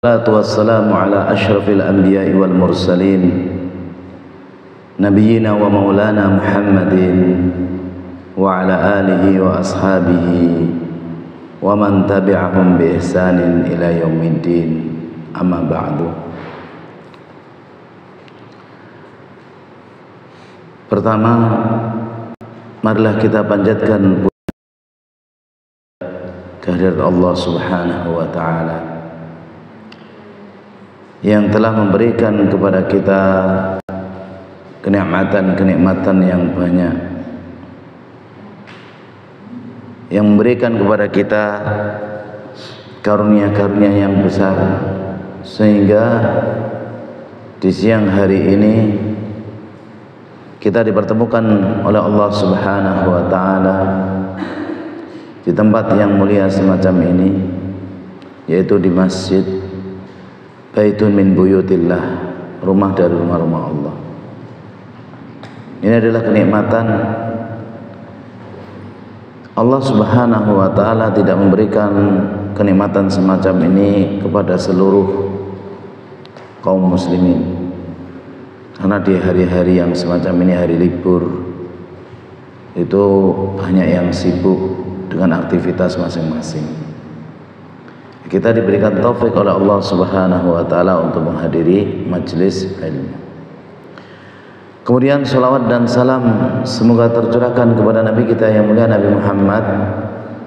Wassalatu wassalamu ala ashrafil anbiya'i wal mursalin nabiyyina wa maulana Muhammadin wa ala alihi wa ashabihi wa man tabi'ahum bi ihsanin ila yaumiddin, amma ba'du. Pertama, marilah kita panjatkan kehadirat Allah Subhanahu wa ta'ala yang telah memberikan kepada kita kenikmatan yang banyak, yang memberikan kepada kita karunia-karunia yang besar, sehingga di siang hari ini kita dipertemukan oleh Allah Subhanahu wa ta'ala di tempat yang mulia semacam ini, yaitu di masjid Baitun min buyutillah, rumah dari rumah-rumah Allah. Ini adalah kenikmatan. Allah Subhanahu wa ta'ala tidak memberikan kenikmatan semacam ini kepada seluruh kaum muslimin, karena di hari-hari yang semacam ini, hari libur, itu banyak yang sibuk dengan aktivitas masing-masing. Kita diberikan taufik oleh Allah Subhanahu wa ta'ala untuk menghadiri majlis ilmu. Kemudian salawat dan salam semoga tercurahkan kepada Nabi kita yang mulia, Nabi Muhammad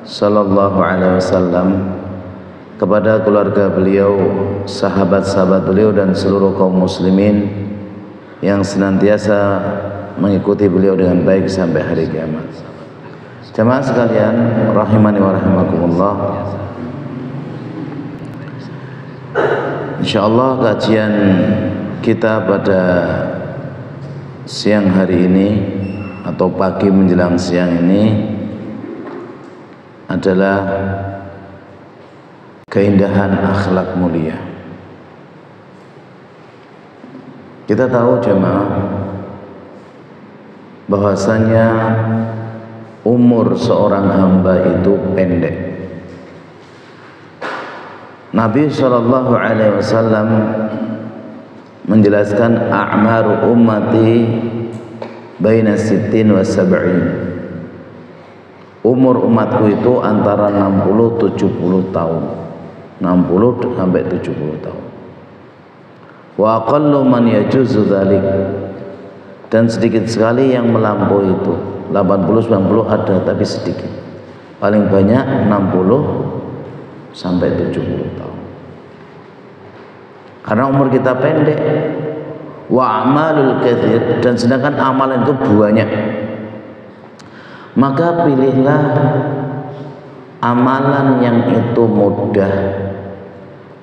sallallahu alaihi wasallam, kepada keluarga beliau, sahabat-sahabat beliau, dan seluruh kaum muslimin yang senantiasa mengikuti beliau dengan baik sampai hari kiamat. Jemaah sekalian rahimani wa rahimakumullah, insyaallah kajian kita pada siang hari ini atau pagi menjelang siang ini adalah keindahan akhlak mulia. Kita tahu jemaah bahwasanya umur seorang hamba itu pendek. Nabi sallallahu alaihi wasallam menjelaskan a'maru ummati baina sittin wa sab'in. Umur umatku itu antara 60-70 tahun. 60 sampai 70 tahun. Wa aqallu man yajuzu dzalik. Dan sedikit sekali yang melampaui itu. 80-90 ada, tapi sedikit. Paling banyak 60 sampai 70 tahun. Karena umur kita pendek. Wa amalul katsir, dan sedangkan amalan itu banyak. Maka pilihlah amalan yang itu mudah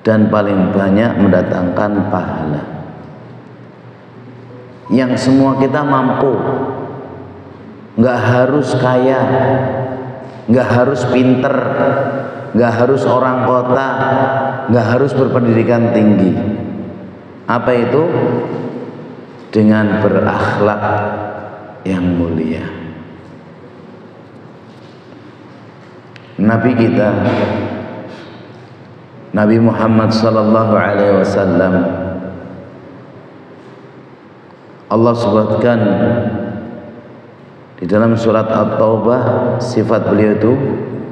dan paling banyak mendatangkan pahala, yang semua kita mampu. Nggak harus kaya, nggak harus pinter, nggak harus orang kota, nggak harus berpendidikan tinggi. Apa itu? Dengan berakhlak yang mulia. Nabi kita, Nabi Muhammad sallallahu alaihi wasallam, Allah sebutkan di dalam surat At-Taubah, sifat beliau itu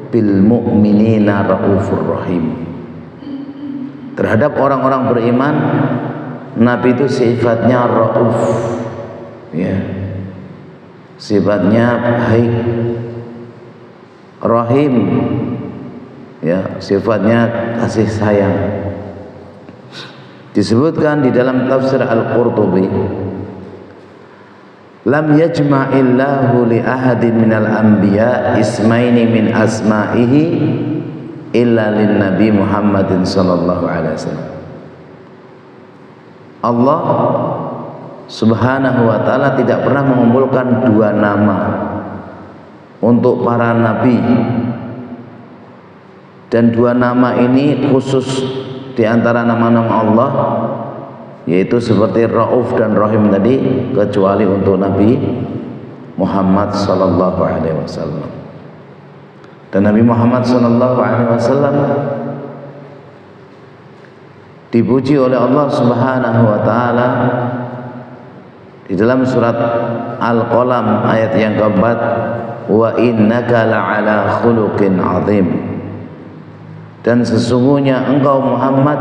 bil mu'minina raufur rahim. Terhadap orang-orang beriman, Nabi itu sifatnya rauf, ya, sifatnya baik. Rahim, ya, sifatnya kasih sayang. Disebutkan di dalam tafsir Al-Qurtubi, lam yajma'illahu li ahadin minal anbiya ismaini min asma'ihi illa lin nabi Muhammadin sallallahu alaihi wasallam. Allah Subhanahu wa ta'ala tidak pernah mengumpulkan dua nama untuk para nabi, dan dua nama ini khusus di antara nama-nama Allah, yaitu seperti Rauf dan Rahim tadi, kecuali untuk Nabi Muhammad sallallahu alaihi wasallam. Dan Nabi Muhammad sallallahu alaihi wasallam dipuji oleh Allah Subhanahu wa taala di dalam surat Al-Qalam ayat yang keempat, wa innaka la'ala khuluqin azim. Dan sesungguhnya engkau Muhammad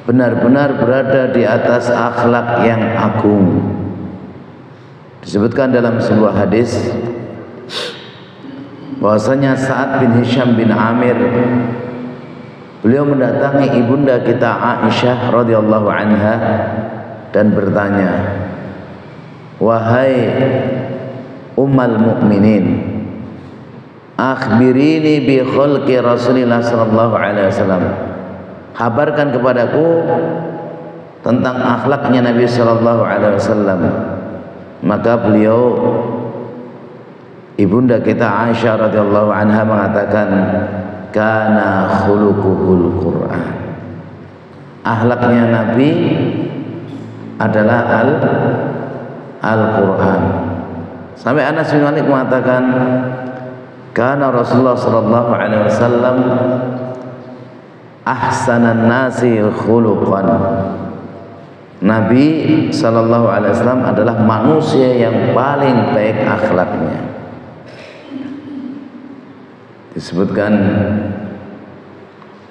benar-benar berada di atas akhlak yang agung. Disebutkan dalam sebuah hadis bahwasanya Sa'ad bin Hisham bin Amir, beliau mendatangi ibunda kita Aisyah radhiyallahu anha dan bertanya, wahai Ummul Mukminin, akhbirini bi khulqi Rasulillah sallallahu alaihi wasallam. Kabarkan kepadaku tentang akhlaknya Nabi sallallahu alaihi wasallam. Maka beliau, ibunda kita Aisyah radhiyallahu anha mengatakan, kana khuluquhul Quran. Akhlaknya Nabi adalah Al-Quran. Sampai Anas bin Malik mengatakan, kana Rasulullah sallallahu alaihi wasallam ahsanan nasi khuluqan. Nabi sallallahu alaihi wasallam adalah manusia yang paling baik akhlaknya. Disebutkan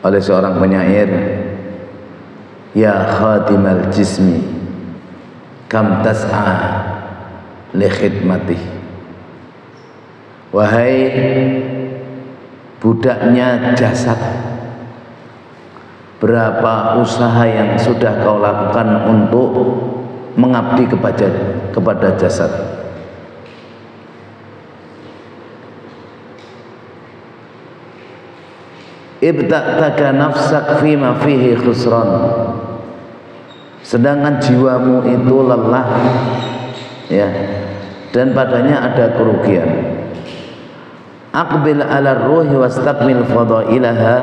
oleh seorang penyair, ya khatimal jismi kam tas'a li khidmatih. Wahai budaknya jasad, berapa usaha yang sudah kau lakukan untuk mengabdi kepada jasad. Ibta'taka nafsak fima fihi khusran. Sedangkan jiwamu itu lelah, ya, dan padanya ada kerugian. Aqbil ala ruhi wastaqbil fadailaha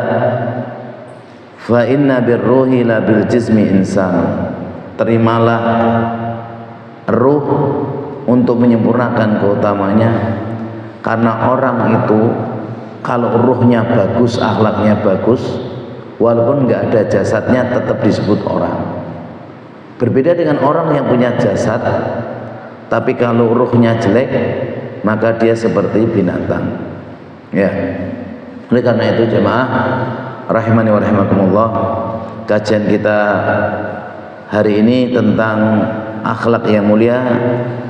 fa inna birruhi la bil jismi insan. Terimalah ruh untuk menyempurnakan keutamanya, karena orang itu kalau ruhnya bagus, akhlaknya bagus, walaupun nggak ada jasadnya tetap disebut orang. Berbeda dengan orang yang punya jasad, tapi kalau ruhnya jelek, maka dia seperti binatang. Ya, oleh karena itu jemaah rahimani wa rahimakumullah, kajian kita hari ini tentang akhlak yang mulia.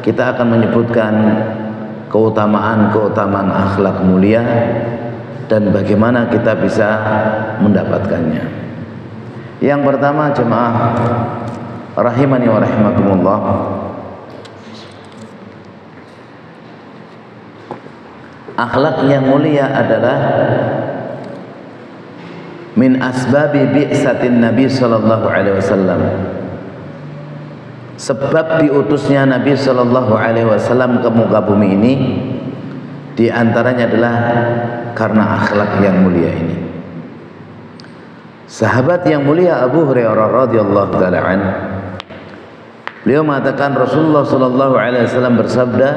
Kita akan menyebutkan keutamaan akhlak mulia dan bagaimana kita bisa mendapatkannya. Yang pertama jemaah rahimani wa rahimakumullah, akhlak yang mulia adalah min asbabi bi'satin Nabi sallallahu alaihi wasallam. Sebab diutusnya Nabi sallallahu alaihi wasallam ke muka bumi ini di antaranya adalah karena akhlak yang mulia ini. Sahabat yang mulia Abu Hurairah radhiyallahu taala an, beliau mengatakan Rasulullah sallallahu alaihi wasallam bersabda,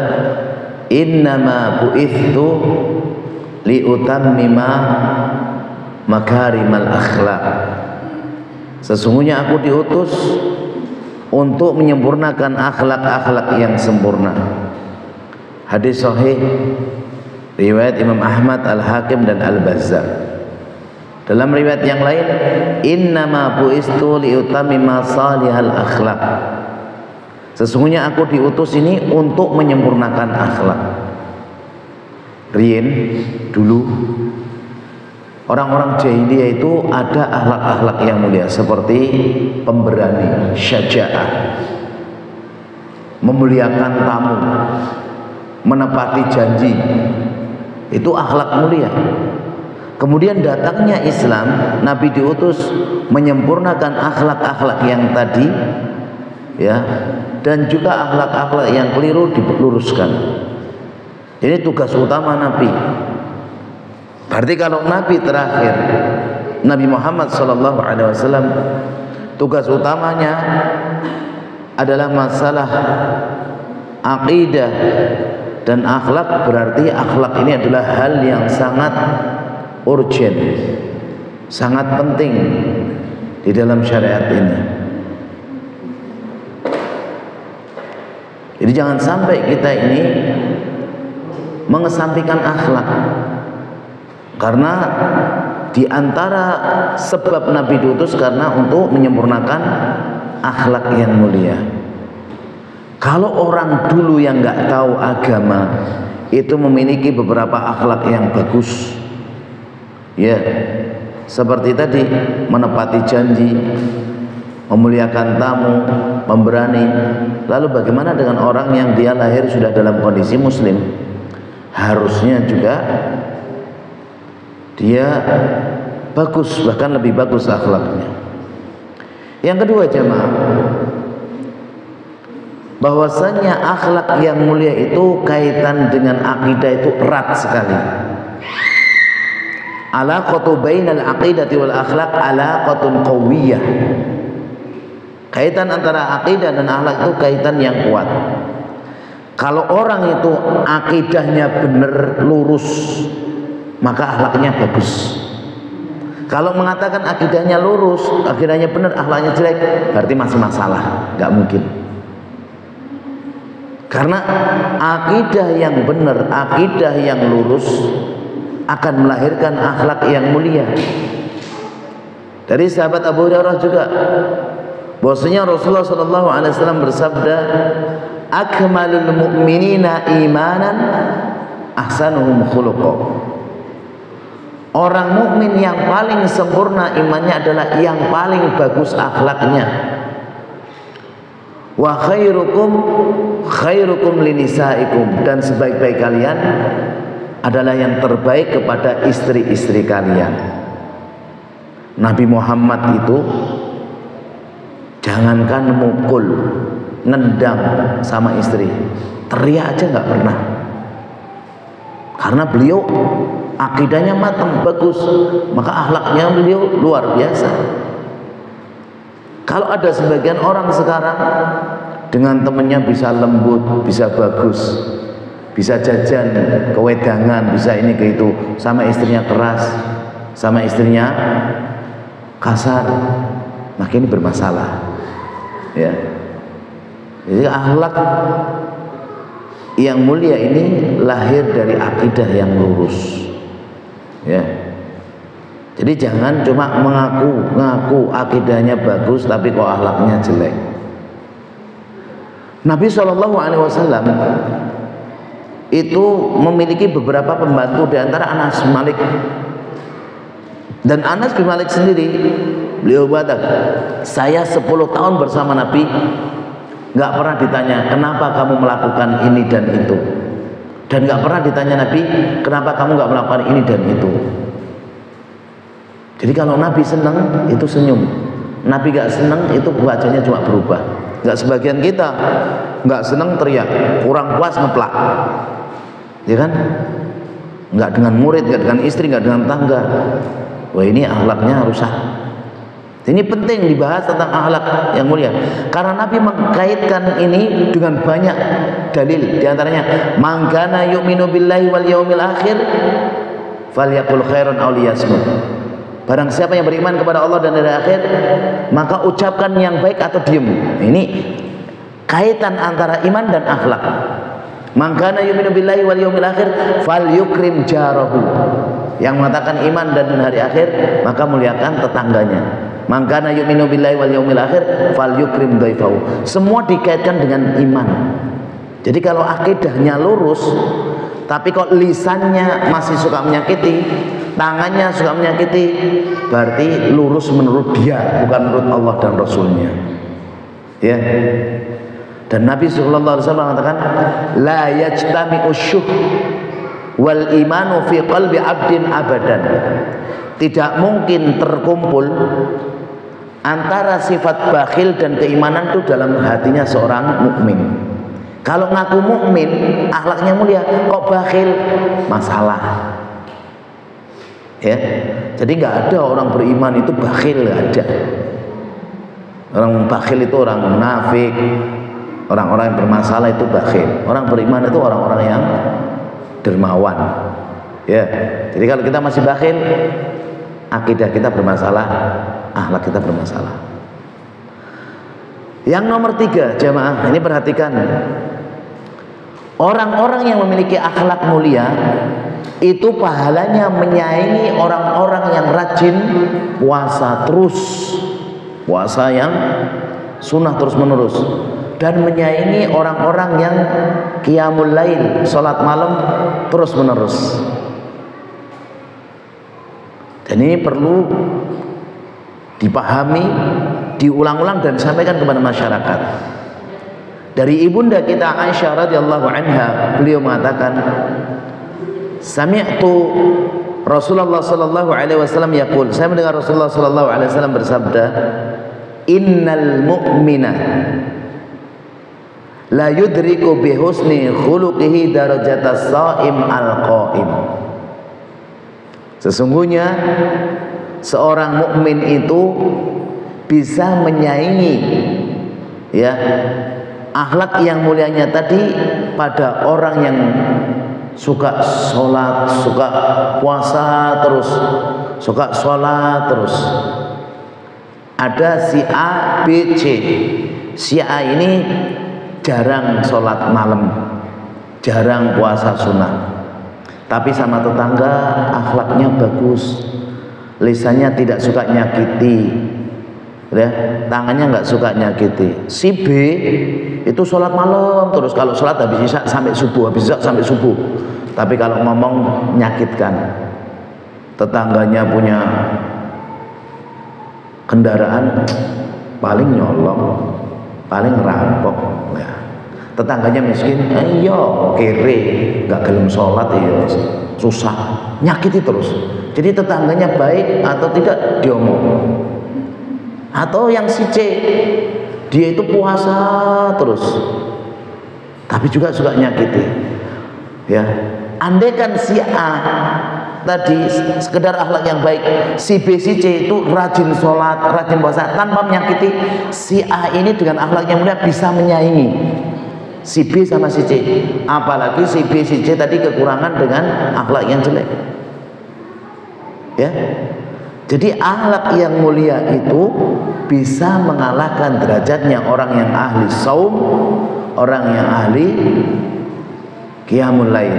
innama bu'ithtu liutammima makarimal akhlak. Sesungguhnya aku diutus untuk menyempurnakan akhlak-akhlak yang sempurna. Hadis sahih riwayat Imam Ahmad, Al-Hakim dan Al-Bazzar. Dalam riwayat yang lain, innama bu'istu liutammima salihal akhlak. Sesungguhnya aku diutus ini untuk menyempurnakan akhlak. Rien dulu orang-orang jahiliyah itu ada akhlak-akhlak yang mulia seperti pemberani, syaja'ah, memuliakan tamu, menepati janji. Itu akhlak mulia. Kemudian datangnya Islam, Nabi diutus menyempurnakan akhlak-akhlak yang tadi, ya, dan juga akhlak-akhlak yang keliru diluruskan. Ini tugas utama Nabi. Berarti kalau Nabi terakhir, Nabi Muhammad SAW, tugas utamanya adalah masalah akidah dan akhlak. Berarti akhlak ini adalah hal yang sangat urgent, sangat penting di dalam syariat ini. Jadi jangan sampai kita ini mengesampingkan akhlak, karena di antara sebab Nabi diutus karena untuk menyempurnakan akhlak yang mulia. Kalau orang dulu yang nggak tahu agama itu memiliki beberapa akhlak yang bagus, ya, seperti tadi menepati janji, memuliakan tamu, memberani. Lalu bagaimana dengan orang yang dia lahir sudah dalam kondisi muslim? Harusnya juga dia bagus, bahkan lebih bagus akhlaknya. Yang kedua jemaah, bahwasanya akhlak yang mulia itu kaitan dengan akidah itu erat sekali. Alaqatu bainal aqidati wal akhlaq alaqatun qawiyyah. Kaitan antara akidah dan akhlak itu kaitan yang kuat. Kalau orang itu akidahnya benar lurus, maka akhlaknya bagus. Kalau mengatakan akidahnya lurus, akidahnya benar, akhlaknya jelek, berarti masih masalah, nggak mungkin. Karena akidah yang benar, akidah yang lurus akan melahirkan akhlak yang mulia. Dari sahabat Abu Hurairah juga, bahwasanya Rasulullah SAW bersabda, akmalul mu'minina imanan ahsanuhum khuluqa. Orang mukmin yang paling sempurna imannya adalah yang paling bagus akhlaknya. Wa khairukum linisaikum, dan sebaik-baik kalian adalah yang terbaik kepada istri-istri kalian. Nabi Muhammad itu jangankan mukul, nendang sama istri, teriak aja nggak pernah. Karena beliau akidahnya matang, bagus, maka akhlaknya beliau luar biasa. Kalau ada sebagian orang sekarang dengan temennya bisa lembut, bisa bagus, bisa jajan kewedangan, bisa ini ke itu, sama istrinya keras, sama istrinya kasar, maka ini bermasalah, ya. Jadi akhlak yang mulia ini lahir dari akidah yang lurus, ya. Jadi jangan cuma mengaku akidahnya bagus tapi kok akhlaknya jelek. Nabi SAW itu memiliki beberapa pembantu, di antara Anas bin Malik. Dan Anas bin Malik sendiri, beliau berkata, saya 10 tahun bersama Nabi, nggak pernah ditanya kenapa kamu melakukan ini dan itu, dan nggak pernah ditanya Nabi kenapa kamu nggak melakukan ini dan itu. Jadi kalau Nabi senang itu senyum, Nabi nggak senang itu wajahnya cuma berubah. Nggak sebagian kita nggak senang teriak, kurang puas ngeplak, ya kan? Nggak dengan murid, nggak dengan istri, nggak dengan tangga. Wah, ini akhlaknya rusak. Ini penting dibahas tentang akhlak yang mulia, karena Nabi mengkaitkan ini dengan banyak dalil. Di antaranya, man kana yu'minu billahi wal yaumil akhir falyaqul khairan aw liyasmut. Barang siapa yang beriman kepada Allah dan hari akhir, maka ucapkan yang baik atau diam. Ini kaitan antara iman dan akhlak. Man kana yu'minu billahi wal yaumil akhir falyukrim jarahu. Yang mengatakan iman dan hari akhir, maka muliakan tetangganya. Man kana yu'minu billahi wal yaumil akhir falyukrim dhaifahu. Semua dikaitkan dengan iman. Jadi kalau akidahnya lurus, tapi kok lisannya masih suka menyakiti, tangannya suka menyakiti, berarti lurus menurut dia, bukan menurut Allah dan Rasulnya, ya. Dan Nabi SAW mengatakan, la yajtami'u syuh wal imanu fi qalbi abdin abadan. Tidak mungkin terkumpul antara sifat bakhil dan keimanan itu dalam hatinya seorang mukmin. Kalau ngaku mukmin, akhlaknya mulia, kok bakhil, masalah. Ya, jadi nggak ada orang beriman itu bakhil, nggak ada. Orang bakhil itu orang munafik, orang-orang yang bermasalah itu bakhil. Orang beriman itu orang-orang yang dermawan. Ya, jadi kalau kita masih bakhil, akidah kita bermasalah. akhlak kita bermasalah. Yang nomor 3 jamaah, ini perhatikan, orang-orang yang memiliki akhlak mulia itu pahalanya menyaingi orang-orang yang rajin puasa terus, puasa yang sunnah terus menerus, dan menyaingi orang-orang yang qiyamul lail, sholat malam terus menerus. Dan ini perlu dipahami, diulang-ulang dan disampaikan kepada masyarakat. Dari ibunda kita Aisyah radhiyallahu anha, beliau mengatakan, sami'tu Rasulullah sallallahu alaihi wasallam yaqul, saya mendengar Rasulullah sallallahu alaihi wasallam bersabda, innal mu'mina la yudriku bi husni khuluqihi darajatas shaim al-qaim. Sesungguhnya seorang mukmin itu bisa menyaingi ya akhlak yang mulianya tadi pada orang yang suka sholat, suka puasa terus, suka sholat terus. Ada si A, B, C. Si A ini jarang sholat malam, jarang puasa sunnah, tapi sama tetangga akhlaknya bagus, lisannya tidak suka nyakiti, ya, tangannya nggak suka nyakiti. Si B itu sholat malam terus, kalau sholat habis isya sampai subuh, habis isya sampai subuh, tapi kalau ngomong menyakitkan. Tetangganya punya kendaraan paling nyolong, paling rampok, ya. Tetangganya miskin, iya kere, nggak gelem sholat, iya susah, nyakiti terus. Jadi tetangganya baik atau tidak diomong. Atau yang si C, dia itu puasa terus, tapi juga suka nyakiti, ya. Andaikan si A tadi sekedar akhlak yang baik, si B, si C itu rajin sholat, rajin puasa tanpa menyakiti, si A ini dengan akhlak yang mulia bisa menyaingi si B sama si C. Apalagi si B, si C tadi kekurangan dengan akhlak yang jelek, ya. Jadi akhlak yang mulia itu bisa mengalahkan derajatnya orang yang ahli saum, orang yang ahli qiyamul lail.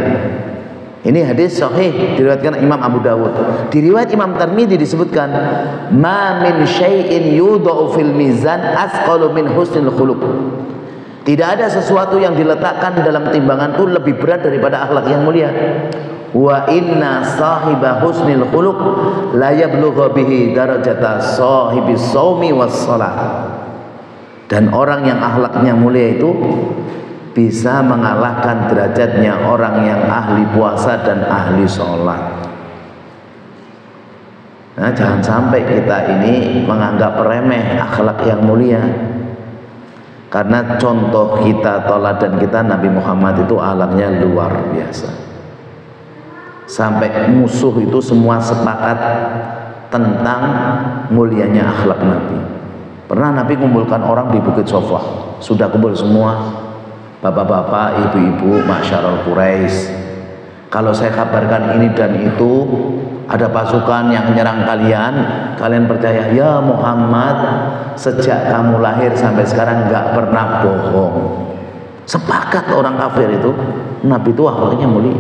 Ini hadis sahih diriwayatkan Imam Abu Dawud. Di riwayat Imam Tirmidzi disebutkan, ma min syai'in yudau fil mizan asqalu min husnil khuluq. Tidak ada sesuatu yang diletakkan dalam timbangan itu lebih berat daripada akhlak yang mulia. Wa inna sahiba husnil khuluq la yablughu bihi darajata sahibis shaumi was shalah. Dan orang yang akhlaknya mulia itu bisa mengalahkan derajatnya orang yang ahli puasa dan ahli sholat. Nah, jangan sampai kita ini menganggap remeh akhlak yang mulia. Karena contoh kita, teladan kita Nabi Muhammad itu akhlaknya luar biasa. Sampai musuh itu semua sepakat tentang mulianya akhlak Nabi. Pernah Nabi kumpulkan orang di Bukit Sofa, sudah kumpul semua, bapak-bapak, ibu-ibu, masyarakat Quraisy. Kalau saya kabarkan ini dan itu, ada pasukan yang menyerang kalian, kalian percaya? Ya Muhammad, sejak kamu lahir sampai sekarang nggak pernah bohong. Sepakat orang kafir itu, Nabi itu akhlaknya mulia.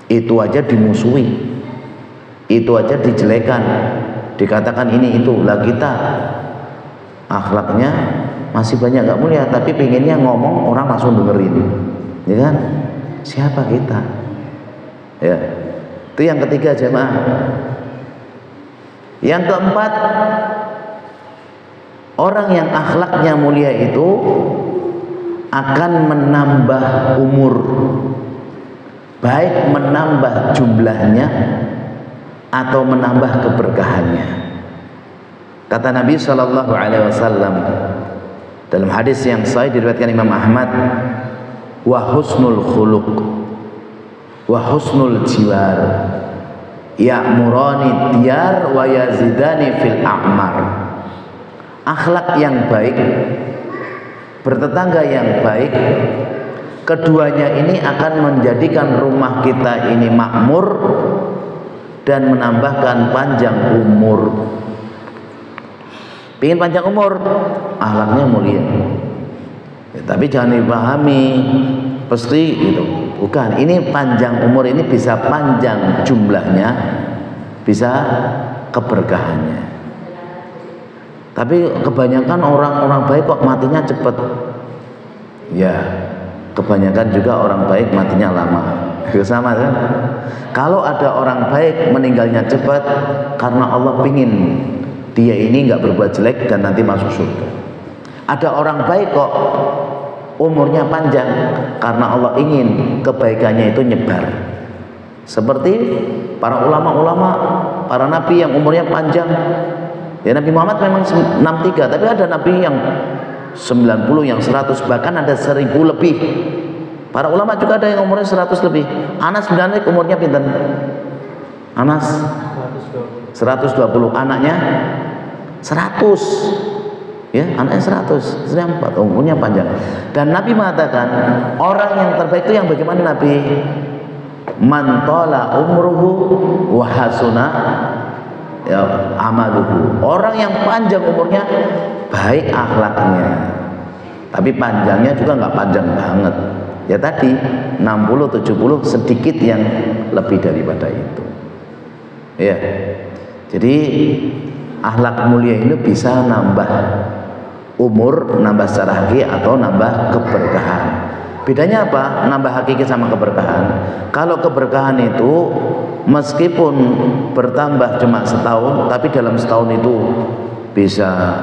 Itu aja dimusuhi, itu aja dijelekan, dikatakan ini itu. Lah kita akhlaknya masih banyak nggak mulia, tapi pengennya ngomong orang langsung dengerin, ya kan? Siapa kita? Ya, itu yang ketiga jemaah. Yang keempat, orang yang akhlaknya mulia itu akan menambah umur, baik menambah jumlahnya atau menambah keberkahannya. Kata Nabi Shallallahu Alaihi Wasallam dalam hadis yang sahih diriwayatkan Imam Ahmad, wa husnul khuluq wa husnul jiwar ya'murani diyar wa yazidani fil a'mar. Akhlak yang baik, bertetangga yang baik, keduanya ini akan menjadikan rumah kita ini makmur dan menambahkan panjang umur. Pengen panjang umur, akhlaknya mulia. Ya, tapi jangan dipahami pasti gitu. Bukan, ini panjang umur ini bisa panjang jumlahnya, bisa keberkahannya. Tapi kebanyakan orang-orang baik kok matinya cepat. Ya, kebanyakan juga orang baik matinya lama. Sama kan? Kalau ada orang baik meninggalnya cepat karena Allah pingin dia ini nggak berbuat jelek dan nanti masuk surga. Ada orang baik kok umurnya panjang karena Allah ingin kebaikannya itu nyebar. Seperti para ulama-ulama, para nabi yang umurnya panjang. Ya, Nabi Muhammad memang 63, tapi ada nabi yang 90, yang 100, bahkan ada 1000 lebih. Para ulama juga ada yang umurnya 100 lebih. Anas bin Malik umurnya pinten? Anas 120, anaknya 100. Ya, anaknya 100, istri 4, umurnya panjang. Dan Nabi mengatakan, orang yang terbaik itu yang bagaimana Nabi? Man tala umruhu wa hasuna ya amaluhu. Orang yang panjang umurnya, baik akhlaknya. Tapi panjangnya juga nggak panjang banget. Ya tadi 60 70 sedikit yang lebih daripada itu. Ya. Jadi akhlak mulia ini bisa nambah umur, nambah secara hakiki atau nambah keberkahan. Bedanya apa? Nambah hakiki sama keberkahan. Kalau keberkahan itu meskipun bertambah cuma setahun, tapi dalam setahun itu bisa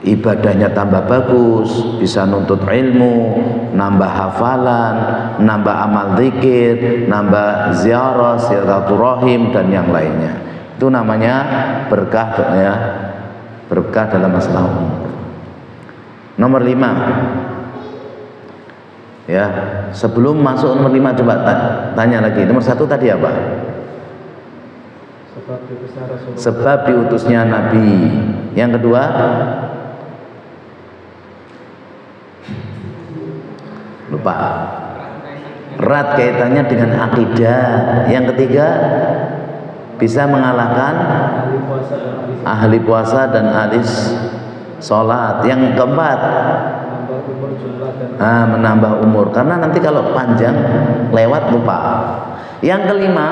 ibadahnya tambah bagus, bisa nuntut ilmu, nambah hafalan, nambah amal zikir, nambah ziarah, silaturahim dan yang lainnya. Itu namanya berkah ya, berkah dalam masalah umur. Nomor 5. Ya, sebelum masuk nomor 5 coba tanya lagi. Nomor 1 tadi apa? Sebab diutusnya Nabi. Yang kedua, lupa. Erat kaitannya dengan akidah. Yang ketiga, bisa mengalahkan ahli puasa dan ahli sholat. Yang keempat, menambah umur, karena nanti kalau panjang lewat lupa. Yang kelima,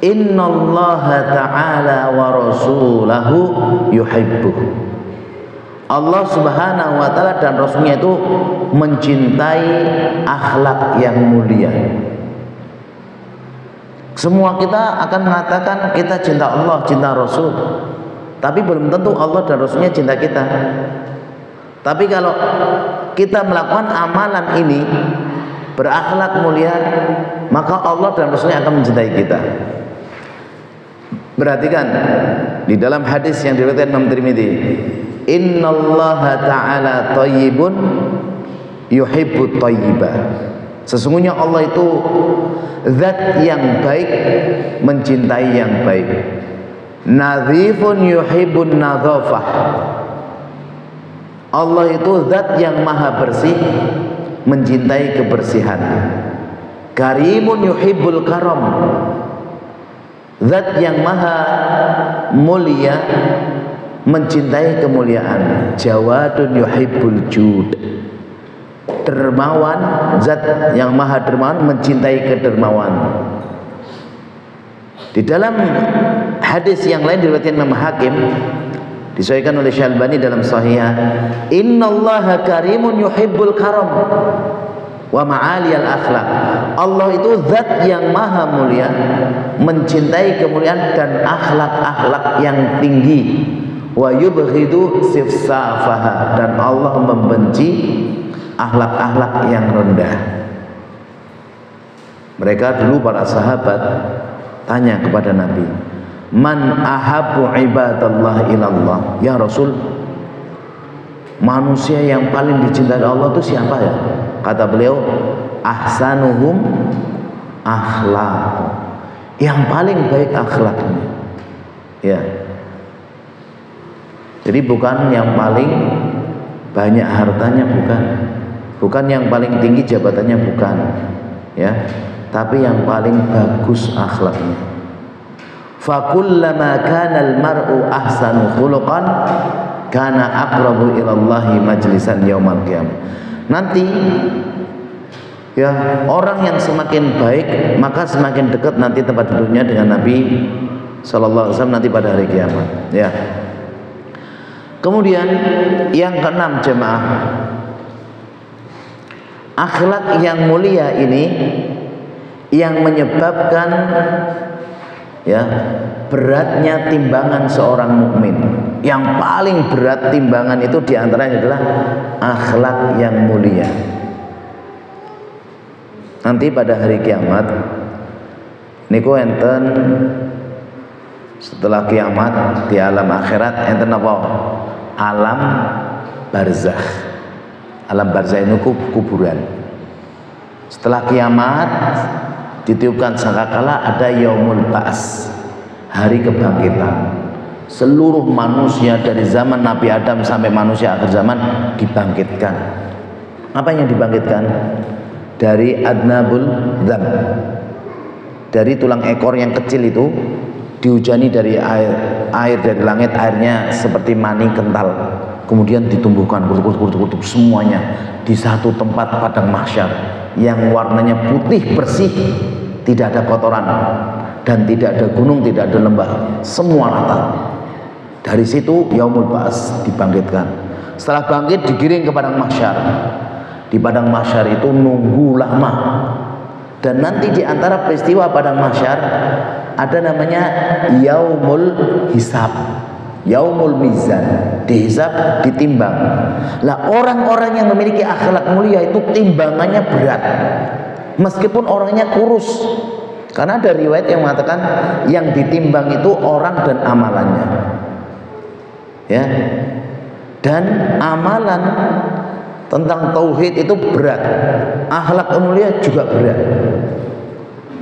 innallaha ta'ala wa rasulahu yuhibbuh. Allah subhanahu wa ta'ala dan rasulnya itu mencintai akhlak yang mulia. Semua kita akan mengatakan kita cinta Allah, cinta Rasul, tapi belum tentu Allah dan Rasulnya cinta kita. Tapi kalau kita melakukan amalan ini berakhlak mulia, maka Allah dan Rasulnya akan mencintai kita. Perhatikan di dalam hadis yang diriwayatkan Imam Tirmidzi, innallaha ta'ala thayyibun yuhibbut thayyibah. Sesungguhnya Allah itu zat yang baik, mencintai yang baik. Nadzifun yuhibbun nadzafah. Allah itu zat yang maha bersih, mencintai kebersihan. Karimun yuhibbul karam. Zat yang maha mulia, mencintai kemuliaan. Jawadun yuhibbul jud. Dermawan, zat yang maha dermawan, mencintai kedermawan. Di dalam hadis yang lain diriwayatkan Imam Hakim, disahihkan oleh Syalbani dalam Sahihah, innallaha karimun yuhibbul karam wa ma'aliyal akhlak. Allah itu zat yang maha mulia, mencintai kemuliaan dan akhlak-akhlak yang tinggi. Wa yubghidu sifsafaha, dan Allah membenci akhlak-akhlak yang rendah. Mereka dulu para sahabat tanya kepada Nabi, man ahabbu ibadallah ilallah, ya Rasul, manusia yang paling dicintai Allah itu siapa ya? Kata beliau, ahsanuhum akhlaq, yang paling baik akhlaknya. Ya, jadi bukan yang paling banyak hartanya, bukan yang paling tinggi jabatannya, bukan, ya, tapi yang paling bagus akhlaknya. Fakullama kana al-mar'u ahsanu khuluqan kana aqrabu ila Allahi majlisan yaumal qiyamah. Nanti ya, orang yang semakin baik maka semakin dekat nanti tempat duduknya dengan Nabi sallallahu alaihi wasallam nanti pada hari kiamat, ya. Kemudian yang keenam jemaah, akhlak yang mulia ini yang menyebabkan ya beratnya timbangan seorang mukmin. Yang paling berat timbangan itu diantaranya adalah akhlak yang mulia. Nanti pada hari kiamat niku enten setelah kiamat di alam akhirat enten apa? Alam barzakh. Alam barzakh itu kuburan. Setelah kiamat ditiupkan sangkakala ada yaumul ba's, hari kebangkitan. Seluruh manusia dari zaman Nabi Adam sampai manusia akhir zaman dibangkitkan. Apa yang dibangkitkan? Dari adnabul dzam, dari tulang ekor yang kecil itu dihujani dari air dari langit, airnya seperti mani kental, kemudian ditumbuhkan kutuk semuanya di satu tempat padang mahsyar yang warnanya putih bersih, tidak ada kotoran dan tidak ada gunung, tidak ada lembah, semua rata. Dari situ yaumul ba's dibangkitkan. Setelah bangkit digiring ke padang mahsyar. Di padang mahsyar itu nunggu lama. Dan nanti di antara peristiwa padang mahsyar ada namanya yaumul hisab, yaumul mizan, dihisab, ditimbang. Lah orang-orang yang memiliki akhlak mulia itu timbangannya berat, meskipun orangnya kurus. Karena ada riwayat yang mengatakan yang ditimbang itu orang dan amalannya, ya. Dan amalan tentang tauhid itu berat, akhlak mulia juga berat.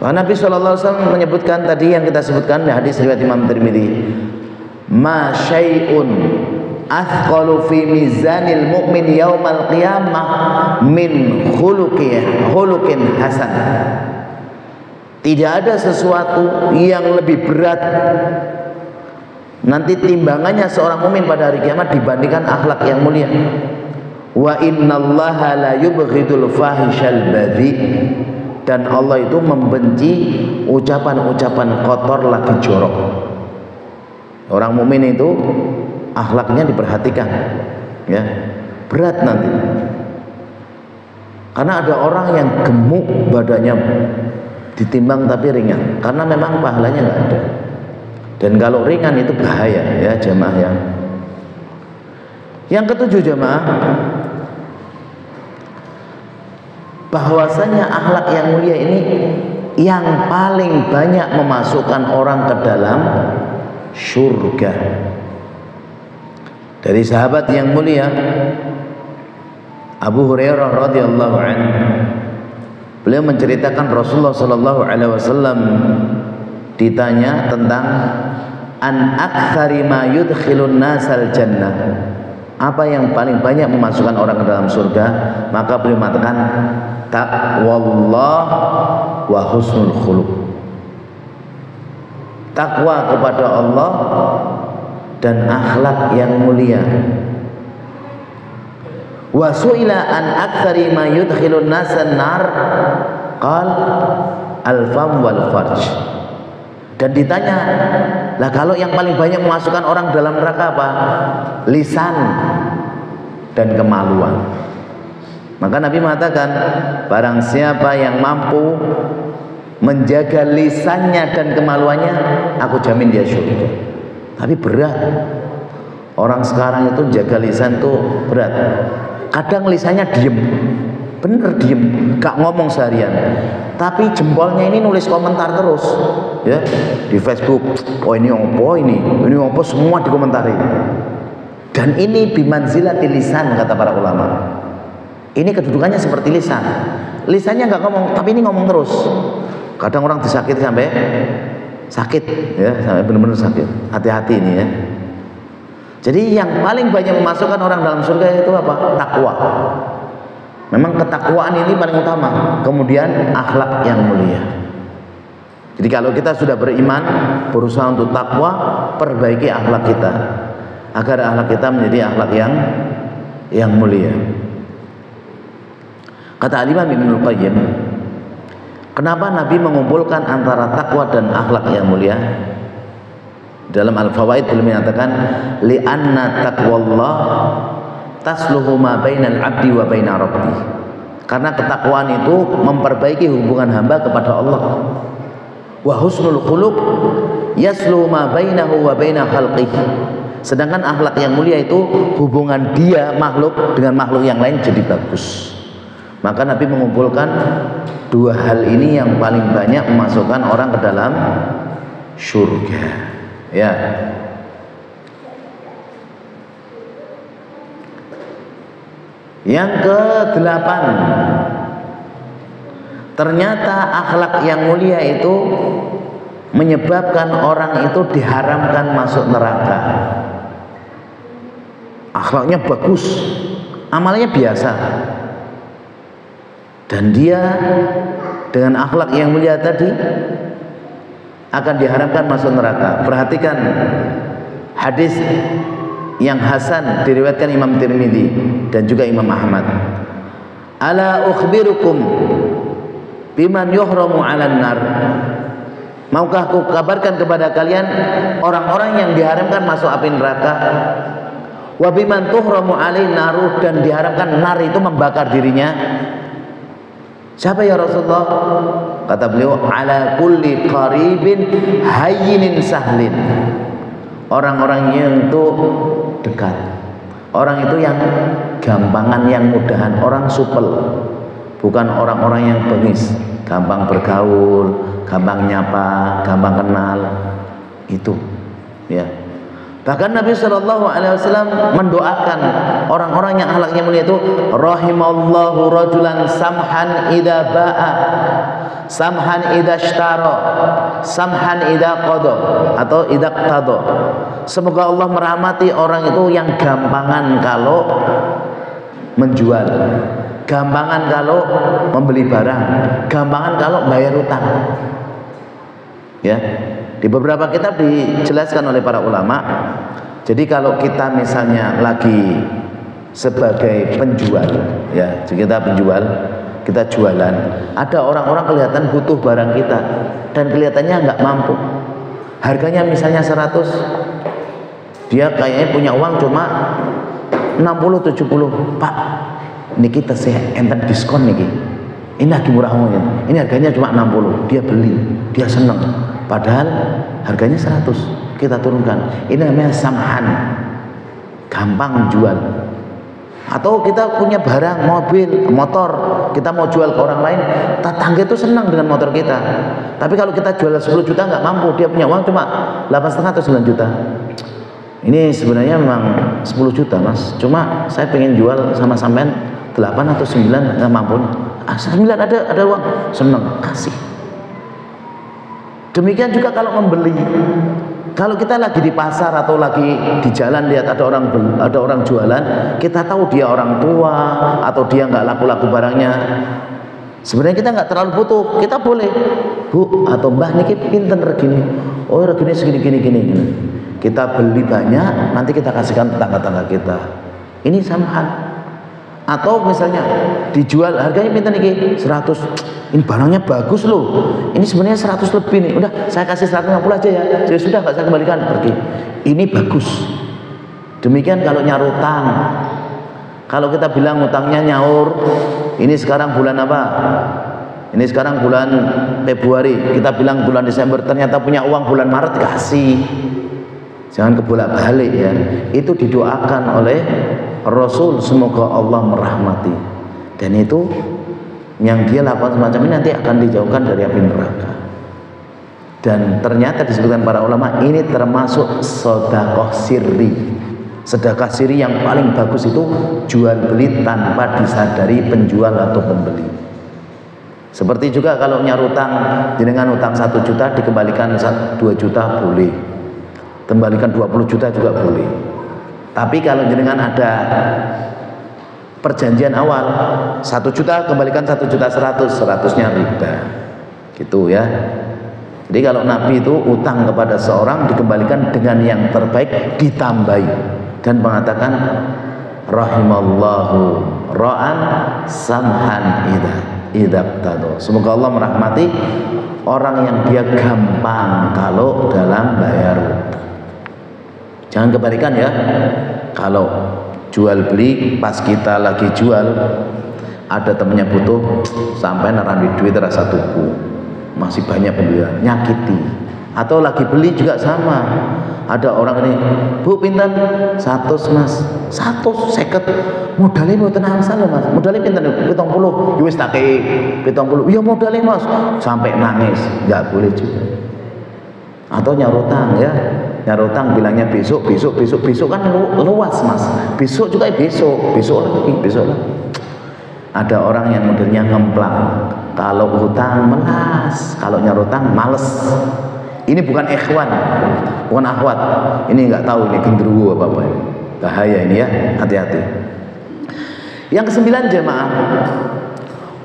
Nabi SAW menyebutkan tadi yang kita sebutkan di hadis riwayat Imam Tirmidzi, ma syai'un athqalu fi mizanil mu'min yaumal qiyamah min khuluqin hasan. Tidak ada sesuatu yang lebih berat nanti timbangannya seorang mukmin pada hari kiamat dibandingkan akhlak yang mulia. Wa innallaha la yubghidul fahishal badhi, dan Allah itu membenci ucapan-ucapan kotor lagi jorok. Orang mukmin itu akhlaknya diperhatikan, ya. Berat nanti. Karena ada orang yang gemuk badannya ditimbang tapi ringan, karena memang pahalanya nggak ada. Dan kalau ringan itu bahaya, ya jemaah yang. Yang ketujuh jemaah, bahwasanya akhlak yang mulia ini yang paling banyak memasukkan orang ke dalam surga. Dari sahabat yang mulia Abu Hurairah radhiyallahu anhu, beliau menceritakan Rasulullah sallallahu alaihi wasallam ditanya tentang an aktsari ma yudkhilun nasal jannah, apa yang paling banyak memasukkan orang ke dalam surga, maka beliau mengatakan taqwallah wa husnul khuluq, takwa kepada Allah dan akhlak yang mulia. Wa su'ila an aktsari ma yudkhilun nasan nar qal al-fam wal farj, dan ditanya, lah kalau yang paling banyak memasukkan orang dalam neraka apa? Lisan dan kemaluan. Maka Nabi mengatakan, barang siapa yang mampu menjaga lisannya dan kemaluannya, aku jamin dia surga. Tapi berat. Orang sekarang itu jaga lisan tuh berat. Kadang lisannya diem, bener diem, gak ngomong seharian, tapi jempolnya ini nulis komentar terus, ya, di Facebook. Oh ini apa, semua dikomentari. Dan ini bimanzilati lisan, kata para ulama. Ini kedudukannya seperti lisan. Lisannya nggak ngomong, tapi ini ngomong terus. Kadang orang disakiti sampai sakit, ya, sampai benar-benar sakit. Hati-hati ini, ya. Jadi yang paling banyak memasukkan orang dalam surga itu apa? Takwa. Memang ketakwaan ini paling utama. Kemudian akhlak yang mulia. Jadi kalau kita sudah beriman, berusaha untuk takwa, perbaiki akhlak kita agar akhlak kita menjadi akhlak yang mulia. Kata Imam Ibnul Qayyim, kenapa Nabi mengumpulkan antara takwa dan akhlak yang mulia? Dalam Al-Fawaid beliau menyatakan, li'anna taqwallah tasluhu ma bainal abdi wa baina rabbi. Karena ketakwaan itu memperbaiki hubungan hamba kepada Allah. Wa husnul khuluq yasluhu ma bainahu wa baina khalqihi. Sedangkan akhlak yang mulia itu hubungan dia makhluk dengan makhluk yang lain jadi bagus. Maka Nabi mengumpulkan dua hal ini yang paling banyak memasukkan orang ke dalam surga. Ya. Yang ke-8, ternyata akhlak yang mulia itu menyebabkan orang itu diharamkan masuk neraka. Akhlaknya bagus, amalnya biasa, dan dia dengan akhlak yang mulia tadi akan diharamkan masuk neraka. Perhatikan hadis yang hasan diriwayatkan Imam Tirmidzi dan juga Imam Ahmad. Ala ukhbirukum biman yuhramu 'alan nar. Maukah aku kabarkan kepada kalian orang-orang yang diharamkan masuk api neraka? Wa biman tuhramu 'alain naru, dan diharamkan nar itu membakar dirinya. Siapa ya Rasulullah? Kata beliau, ala kulli qaribin hayyinin sahlin. Orang-orang yang itu dekat, orang itu yang gampangan, yang mudahan, orang supel, bukan orang-orang yang bengis, gampang bergaul, gampang nyapa, gampang kenal. Itu ya. Bahkan Nabi SAW mendoakan orang-orang yang akhlaknya mulia itu, rahimallahu rajulan samhan idza ba'a, samhan idza ishtara, samhan idza qada, atau idza qada. Semoga Allah merahmati orang itu yang gampangan kalau menjual, gampangan kalau membeli barang, gampangan kalau bayar utang. Ya. Di beberapa kitab dijelaskan oleh para ulama. Jadi kalau kita misalnya lagi sebagai penjual, ya, kita penjual, kita jualan, ada orang-orang kelihatan butuh barang kita dan kelihatannya nggak mampu. Harganya misalnya 100, dia kayaknya punya uang cuma 60-70. Pak, ini kita enten diskon nih, ini lagi murah umumnya, ini harganya cuma 60. Dia beli, dia seneng. Padahal harganya 100, kita turunkan. Ini namanya samhan, gampang jual. Atau kita punya barang, mobil, motor, kita mau jual ke orang lain, tetangga itu senang dengan motor kita. Tapi kalau kita jual 10 juta nggak mampu, dia punya uang cuma 8,5 atau 9 juta. Ini sebenarnya memang 10 juta mas, cuma saya pengen jual sama sampean 8 atau 9, nggak mampu. 9 ada uang, senang, kasih. Demikian juga kalau membeli. Kalau kita lagi di pasar atau lagi di jalan lihat ada orang jualan, kita tahu dia orang tua atau dia nggak laku-laku barangnya. Sebenarnya kita nggak terlalu butuh, kita boleh, Bu atau Mbah niki pinten regine. Oh regine segini gini. Kita beli banyak, nanti kita kasihkan tetangga-tetangga kita. Ini samhan. Atau misalnya dijual harganya minta nih 100, ini barangnya bagus loh, ini sebenarnya 100 lebih nih, udah saya kasih 150 aja ya, jadi sudah nggak saya kembalikan, pergi. Ini bagus. Demikian kalau nyaur utang. Kalau kita bilang utangnya nyaur, ini sekarang bulan apa? Ini sekarang bulan Februari, kita bilang bulan Desember, ternyata punya uang bulan Maret, kasih. Jangan kebolak-balik ya. Itu didoakan oleh Rasul, semoga Allah merahmati. Dan itu yang dia lakukan semacam ini nanti akan dijauhkan dari api neraka. Dan ternyata disebutkan para ulama ini termasuk sedekah sirri. Sedekah sirri yang paling bagus itu jual beli tanpa disadari penjual atau pembeli. Seperti juga kalau nyaur utang, jenengan utang 1 juta dikembalikan 2 juta boleh, kembalikan 20 juta juga boleh. Tapi kalau jenengan ada perjanjian awal 1 juta kembalikan 1,1 juta, 100-nya riba, gitu ya. Jadi kalau Nabi itu utang kepada seorang dikembalikan dengan yang terbaik, ditambahi, dan mengatakan rahimallahu ra'an samhan idabtado. Semoga Allah merahmati orang yang dia gampang kalau dalam bayar utang. Jangan kebalikan ya. Kalau jual beli, pas kita lagi jual ada temennya butuh, sampai narambi duit rasa tuku, masih banyak pembelian, nyakiti. Atau lagi beli juga sama, ada orang ini, bu pinten 100 mas, 150 modalnya mau tenang salah mas, modalnya pinten 70, wis tak kei 70, ya modalnya mas, sampai nangis. Nggak boleh juga. Atau nyarutang ya, nyarutang bilangnya besok kan luas mas, besok juga besok lagi. Ada orang yang modelnya ngemplang, kalau hutang melas, kalau nyarutang males. Ini bukan ikhwan, bukan akhwat. Ini nggak tahu ini genderuwo apa ini. Bahaya ini ya, hati-hati. Yang kesembilan jemaah,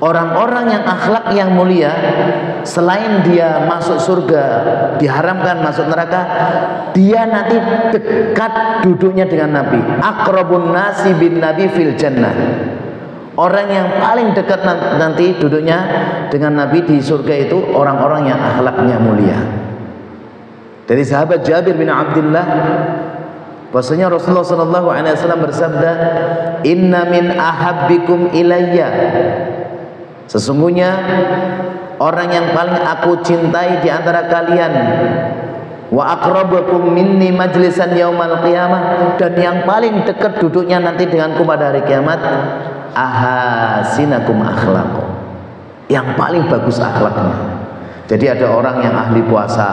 orang-orang yang akhlak yang mulia, selain dia masuk surga, diharamkan masuk neraka, dia nanti dekat duduknya dengan Nabi. Aqrabun nasi bin Nabi fil jannah. Orang yang paling dekat nanti duduknya dengan Nabi di surga itu orang-orang yang akhlaknya mulia. Dari sahabat Jabir bin Abdullah, bahwasanya Rasulullah SAW bersabda, "Inna min ahabbikum ilayya." Sesungguhnya orang yang paling aku cintai di antara kalian, wa aqrabukum minni majlisan yaumal qiyamah, dan yang paling dekat duduknya nanti denganku pada hari kiamat, ahasinakum akhlaqo, yang paling bagus akhlaknya. Jadi ada orang yang ahli puasa,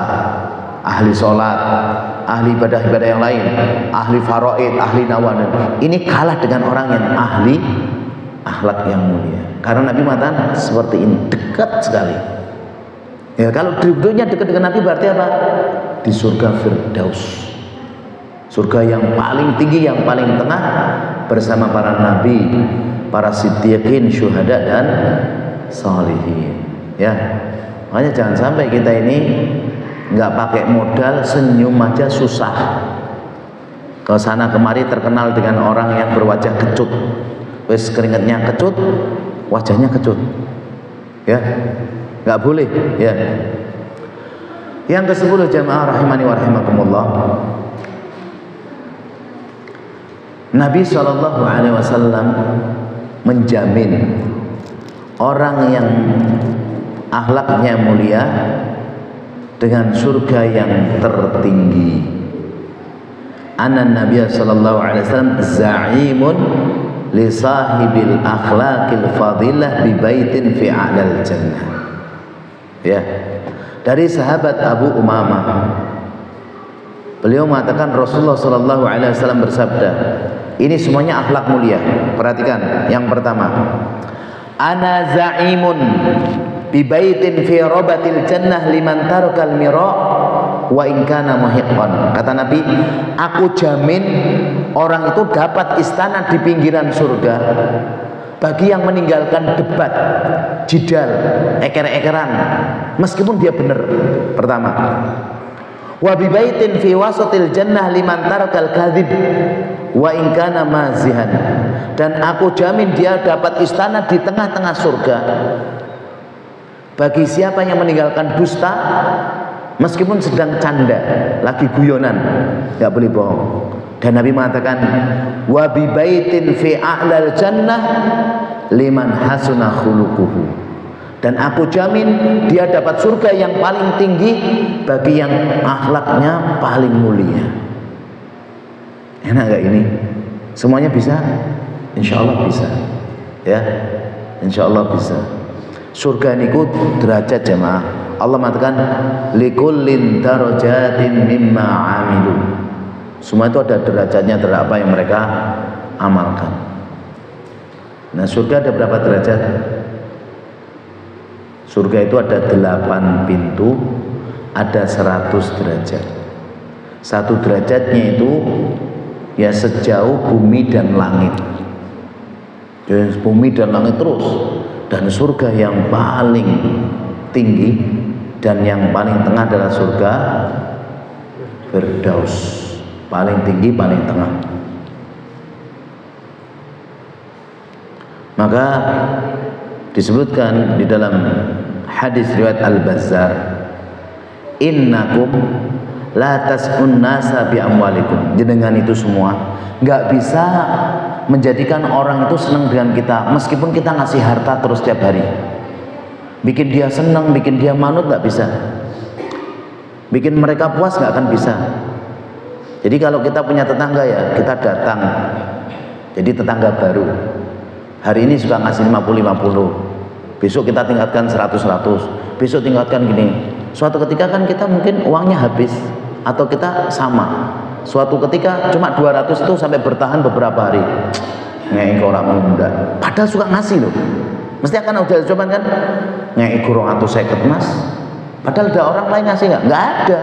ahli sholat, ahli ibadah-ibadah yang lain, ahli faraid, ahli nawafil, ini kalah dengan orang yang ahli akhlak yang mulia. Karena Nabi mengatakan seperti ini, dekat sekali. Ya, kalau duduknya dekat dengan Nabi berarti apa? Di surga Firdaus, surga yang paling tinggi, yang paling tengah, bersama para nabi, para siddiqin, syuhada dan sholihin. Ya, makanya jangan sampai kita ini nggak pakai modal, senyum aja susah. Ke sana kemari terkenal dengan orang yang berwajah kecut, wes keringatnya kecut, wajahnya kecut, ya nggak boleh ya. Yang ke-10 jamaah rahimani wa rahimakumullah, Nabi SAW menjamin orang yang akhlaknya mulia dengan surga yang tertinggi. Anan Nabi sallallahu alaihi wasallam za'imun li sahibil akhlaqil fadilah bi baitin fi a'lal jannah. Ya. Dari sahabat Abu Umamah, beliau mengatakan Rasulullah sallallahu alaihi wasallam bersabda, ini semuanya akhlak mulia. Perhatikan, yang pertama, ana za'imun bi baitin fi rabatil jannah liman tarakal mira wa in kana muhiqqan. Kata Nabi, aku jamin orang itu dapat istana di pinggiran surga bagi yang meninggalkan debat, jidal, eker-ekeran, meskipun dia benar. Pertama, wa bi baitin fi wasatil jannah liman tarakal kadzib wa in kana mazihan. Dan aku jamin dia dapat istana di tengah-tengah surga bagi siapa yang meninggalkan dusta meskipun sedang canda, lagi guyonan, nggak boleh bohong. Dan Nabi mengatakan, wa bi baitin fi a'lal jannah liman hasuna khuluquhu. Dan aku jamin dia dapat surga yang paling tinggi bagi yang akhlaknya paling mulia. Enak gak ini? Semuanya bisa? Insya Allah bisa. Ya, insya Allah bisa. Surga niku derajat jemaah. Allah mengatakan likullin darajatin mimma amilu. Semua itu ada derajatnya terhadap apa yang mereka amalkan. Nah, surga ada berapa derajat? Surga itu ada 8 pintu, ada 100 derajat. Satu derajatnya itu ya sejauh bumi dan langit. Jadi bumi dan langit terus. Dan surga yang paling tinggi dan yang paling tengah adalah surga Firdaus, paling tinggi, paling tengah. Maka disebutkan di dalam hadis riwayat Al-Bazzar, innakum la tas'un nasa bi amwalikum. Jenengan itu semua nggak bisa menjadikan orang itu senang dengan kita, meskipun kita ngasih harta terus tiap hari. Bikin dia senang, bikin dia manut, nggak bisa. Bikin mereka puas nggak akan bisa. Jadi kalau kita punya tetangga ya, kita datang jadi tetangga baru. Hari ini suka ngasih 50-50, besok kita tingkatkan 100-100, besok tingkatkan gini. Suatu ketika kan kita mungkin uangnya habis, atau kita sama. Suatu ketika cuma 200 itu sampai bertahan beberapa hari. Ngei orang muda, padahal suka ngasih loh. Mesti akan udah coba kan, ngei kurang atau seket mas. Padahal ada orang lain ngasih nggak ada.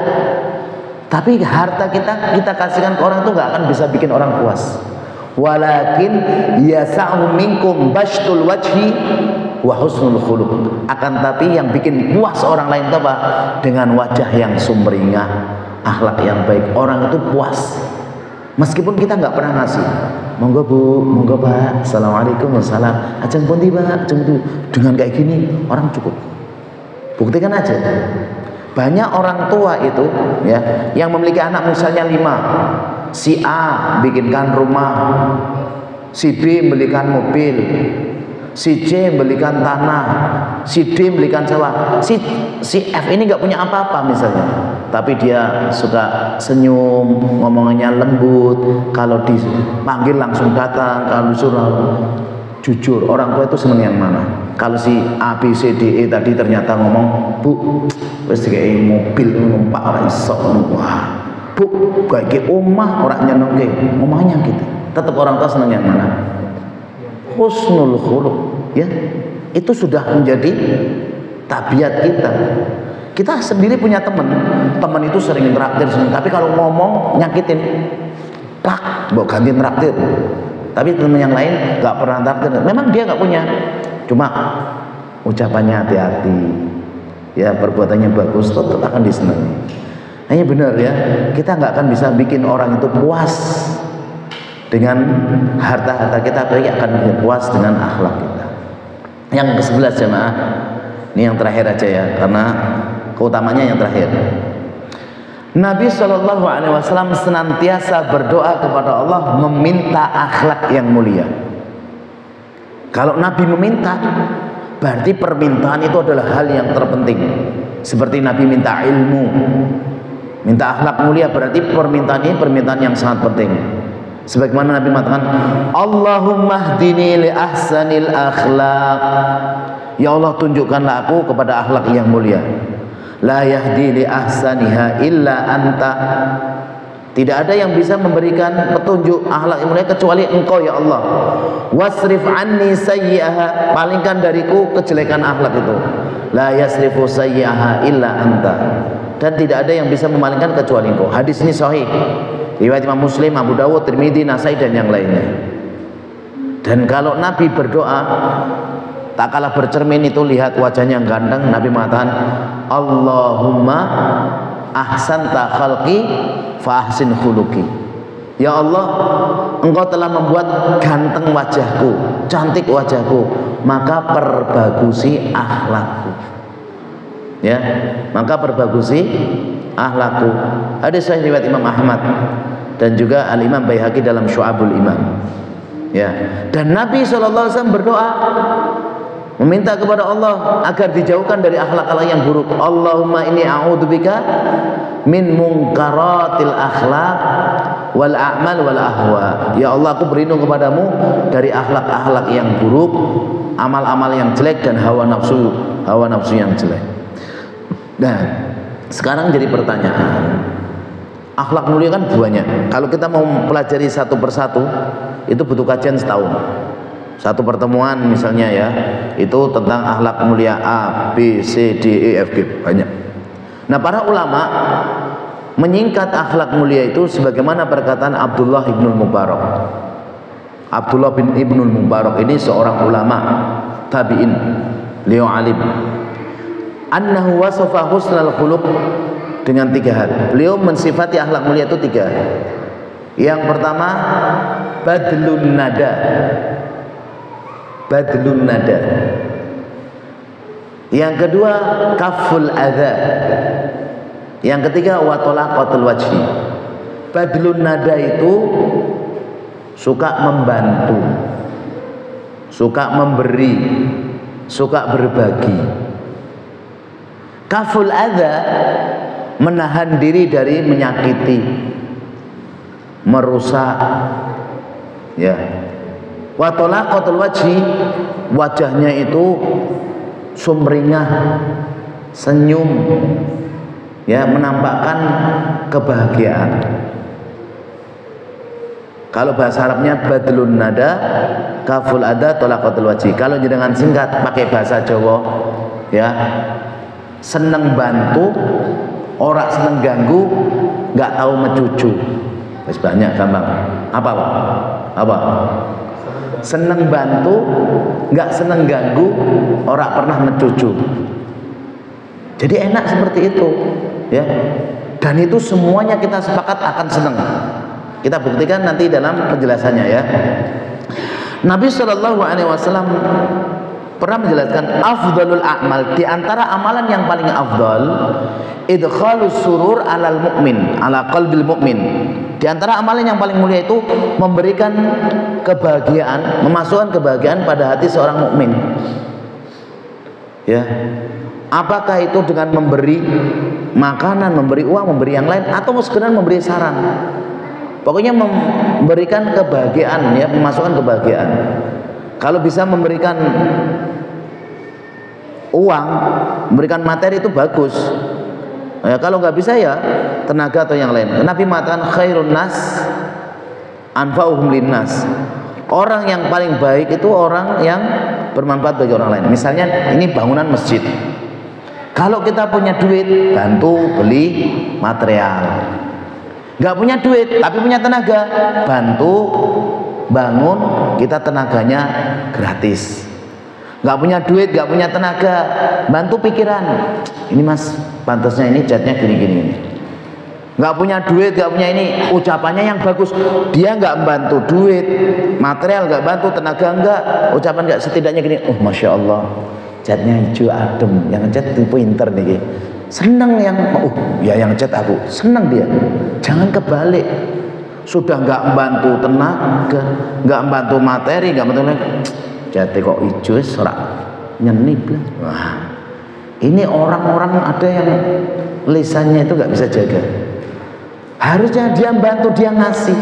Tapi harta kita kasihkan ke orang itu nggak akan bisa bikin orang puas. Walakin yasa'u minkum bashtul wajhi wa husnul khuluq. Akan tapi yang bikin puas orang lain itu apa? Dengan wajah yang sumringah, akhlak yang baik, orang itu puas. Meskipun kita nggak pernah ngasih. Monggo Bu, monggo Pak, assalamualaikum, wassalam. Ajeng pundi Pak, ajeng itu. Dengan kayak gini orang cukup. Buktikan aja. Banyak orang tua itu ya, yang memiliki anak misalnya 5. Si A bikinkan rumah, si B belikan mobil, si C belikan tanah, si D belikan sawah, si F ini nggak punya apa-apa misalnya, tapi dia suka senyum, ngomongnya lembut, kalau dipanggil langsung datang, kalau disuruh jujur. Orang tua itu seneng yang mana? Kalau si A, B, C, D, E tadi ternyata ngomong, Bu, wis kayak mobil numpak ora iso. Wah, Bu, kayak omah orang nyenengke, omahnya gitu. Tetap orang tua seneng yang mana? Husnul khuluq, ya. Itu sudah menjadi tabiat kita. Kita sendiri punya teman itu sering traktir, tapi kalau ngomong nyakitin, plak, mau ganti traktir. Tapi teman yang lain nggak pernah traktir. Memang dia nggak punya, cuma ucapannya hati-hati, ya perbuatannya bagus, tetap akan disenangi. Nah, ini benar ya, kita nggak akan bisa bikin orang itu puas dengan harta-harta kita, tapi akan puas dengan akhlak kita. Yang ke-11 jemaah, ini yang terakhir aja ya, karena keutamanya yang terakhir. Nabi SAW senantiasa berdoa kepada Allah meminta akhlak yang mulia. Kalau Nabi meminta, berarti permintaan itu adalah hal yang terpenting. Seperti Nabi minta ilmu, minta akhlak mulia, berarti permintaan ini permintaan yang sangat penting. Sebagaimana Nabi mengatakan, Allahumma hdini li ahsanil akhlaq. Ya Allah, tunjukkanlah aku kepada akhlak yang mulia. La yahdi li ahsaniha illa anta. Tidak ada yang bisa memberikan petunjuk akhlak yang mulia kecuali Engkau ya Allah. Wasrif anni sayyi'aha, palingkan dariku kejelekan akhlak itu. La yasrifu sayyi'aha illa anta. Dan tidak ada yang bisa memalingkan kecuali Engkau. Hadis ini sahih, riwayat Imam Muslim, Abu Dawud, Tirmidzi, Nasai dan yang lainnya. Dan kalau Nabi berdoa, tak kalah bercermin itu, lihat wajahnya yang ganteng, Nabi mengatakan, Allahumma ahsanta khalqi fa ahsin khuluqi. Ya Allah, Engkau telah membuat ganteng wajahku, cantik wajahku, maka perbagusi akhlakku. Ya, maka perbagusi akhlakku. Hadis sahih riwayat Imam Ahmad dan juga Al Imam Baihaqi dalam Syu'abul Iman. Ya, dan Nabi SAW berdoa meminta kepada Allah agar dijauhkan dari akhlak-akhlak yang buruk. Allahumma inni a'udzubika min munkaratil akhlak wal a'mal wal ahwa. Ya Allah, aku berlindung kepadamu dari akhlak-akhlak yang buruk, amal-amal yang jelek, dan hawa nafsu yang jelek. Nah, sekarang jadi pertanyaan, akhlak mulia kan banyak. Kalau kita mau pelajari satu persatu, itu butuh kajian setahun. Satu pertemuan misalnya ya, itu tentang akhlak mulia A, B, C, D, E, F, G, banyak. Nah, para ulama menyingkat akhlak mulia itu sebagaimana perkataan Abdullah ibnul Mubarak. Abdullah bin ibnul Mubarak ini seorang ulama tabi'in, beliau alim. annahu wasafa husnal khuluq dengan 3 hal. Beliau mensifati akhlak mulia itu 3. Yang pertama, badlun nada. Badlun nada. Yang kedua, kaful adza. Yang ketiga, wa talaqatul wajhi. Badlun nada itu suka membantu, suka memberi, suka berbagi. Kaful adza, menahan diri dari menyakiti, merusak, ya. Wa talaqatul wajhi, wajahnya itu sumringah, senyum, ya, menampakkan kebahagiaan. Kalau bahasa Arabnya badlun nada, kaful ada, talaqatul wajhi. Kalau dengan singkat pakai bahasa Jawa, ya, seneng bantu, ora seneng ganggu, nggak tahu mencucu. Terus banyak gampang. Apa? Apa? Seneng bantu, nggak seneng ganggu, ora pernah mencucu. Jadi enak seperti itu, ya. Dan itu semuanya kita sepakat akan senang. Kita buktikan nanti dalam penjelasannya, ya. Nabi Shallallahu Alaihi Wasallam pernah menjelaskan afdalul a'mal, di antara amalan yang paling afdal, idkhalus surur alal mu'min, ala qalbil mu'min. Di antara amalan yang paling mulia itu memberikan kebahagiaan, memasukkan kebahagiaan pada hati seorang mukmin. Ya. Apakah itu dengan memberi makanan, memberi uang, memberi yang lain, atau sekedar memberi saran? Pokoknya memberikan kebahagiaan, ya, memasukkan kebahagiaan. Kalau bisa memberikan uang, memberikan materi itu bagus. Ya, kalau nggak bisa, ya tenaga atau yang lain. Nabi mengatakan khairun nas anfa'uhum linnas. Orang yang paling baik itu orang yang bermanfaat bagi orang lain. Misalnya ini bangunan masjid. Kalau kita punya duit, bantu beli material. Nggak punya duit tapi punya tenaga, bantu bangun, kita tenaganya gratis. Nggak punya duit, nggak punya tenaga, bantu pikiran. Ini mas, pantasnya ini catnya gini-gini. Nggak punya duit, nggak punya ini, ucapannya yang bagus. Dia nggak bantu duit, material nggak bantu, tenaga nggak, ucapan nggak, setidaknya gini. Oh masya Allah, catnya hijau adem, yang cat itu pinter nih. Seneng yang, ya yang cat aku, seneng dia. Jangan kebalik. Sudah nggak membantu tenaga, nggak membantu materi, nggak membantu lagi. Catnya kok hijau, serak nyeni. Wah, ini orang-orang ada yang lisannya itu nggak bisa jaga. Harusnya dia bantu, dia ngasih.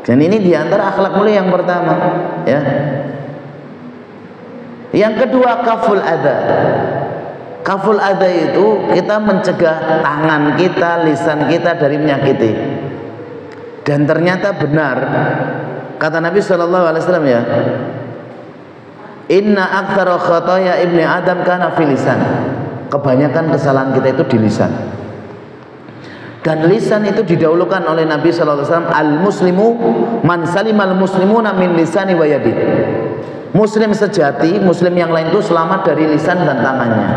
Dan ini diantara akhlak mulia yang pertama, ya. Yang kedua, kaful adza. Kaful adza itu kita mencegah tangan kita, lisan kita dari menyakiti. Dan ternyata benar kata Nabi Shallallahu Alaihi Wasallam, ya, inna aktsara khataya ibni adam kana fil lisan. Kebanyakan kesalahan kita itu di lisan. Dan lisan itu didahulukan oleh Nabi Shallallahu Alaihi Wasallam. Al muslimu man salimal muslimuna min lisani wa yadi. Muslim sejati, muslim yang lain itu selamat dari lisan dan tangannya.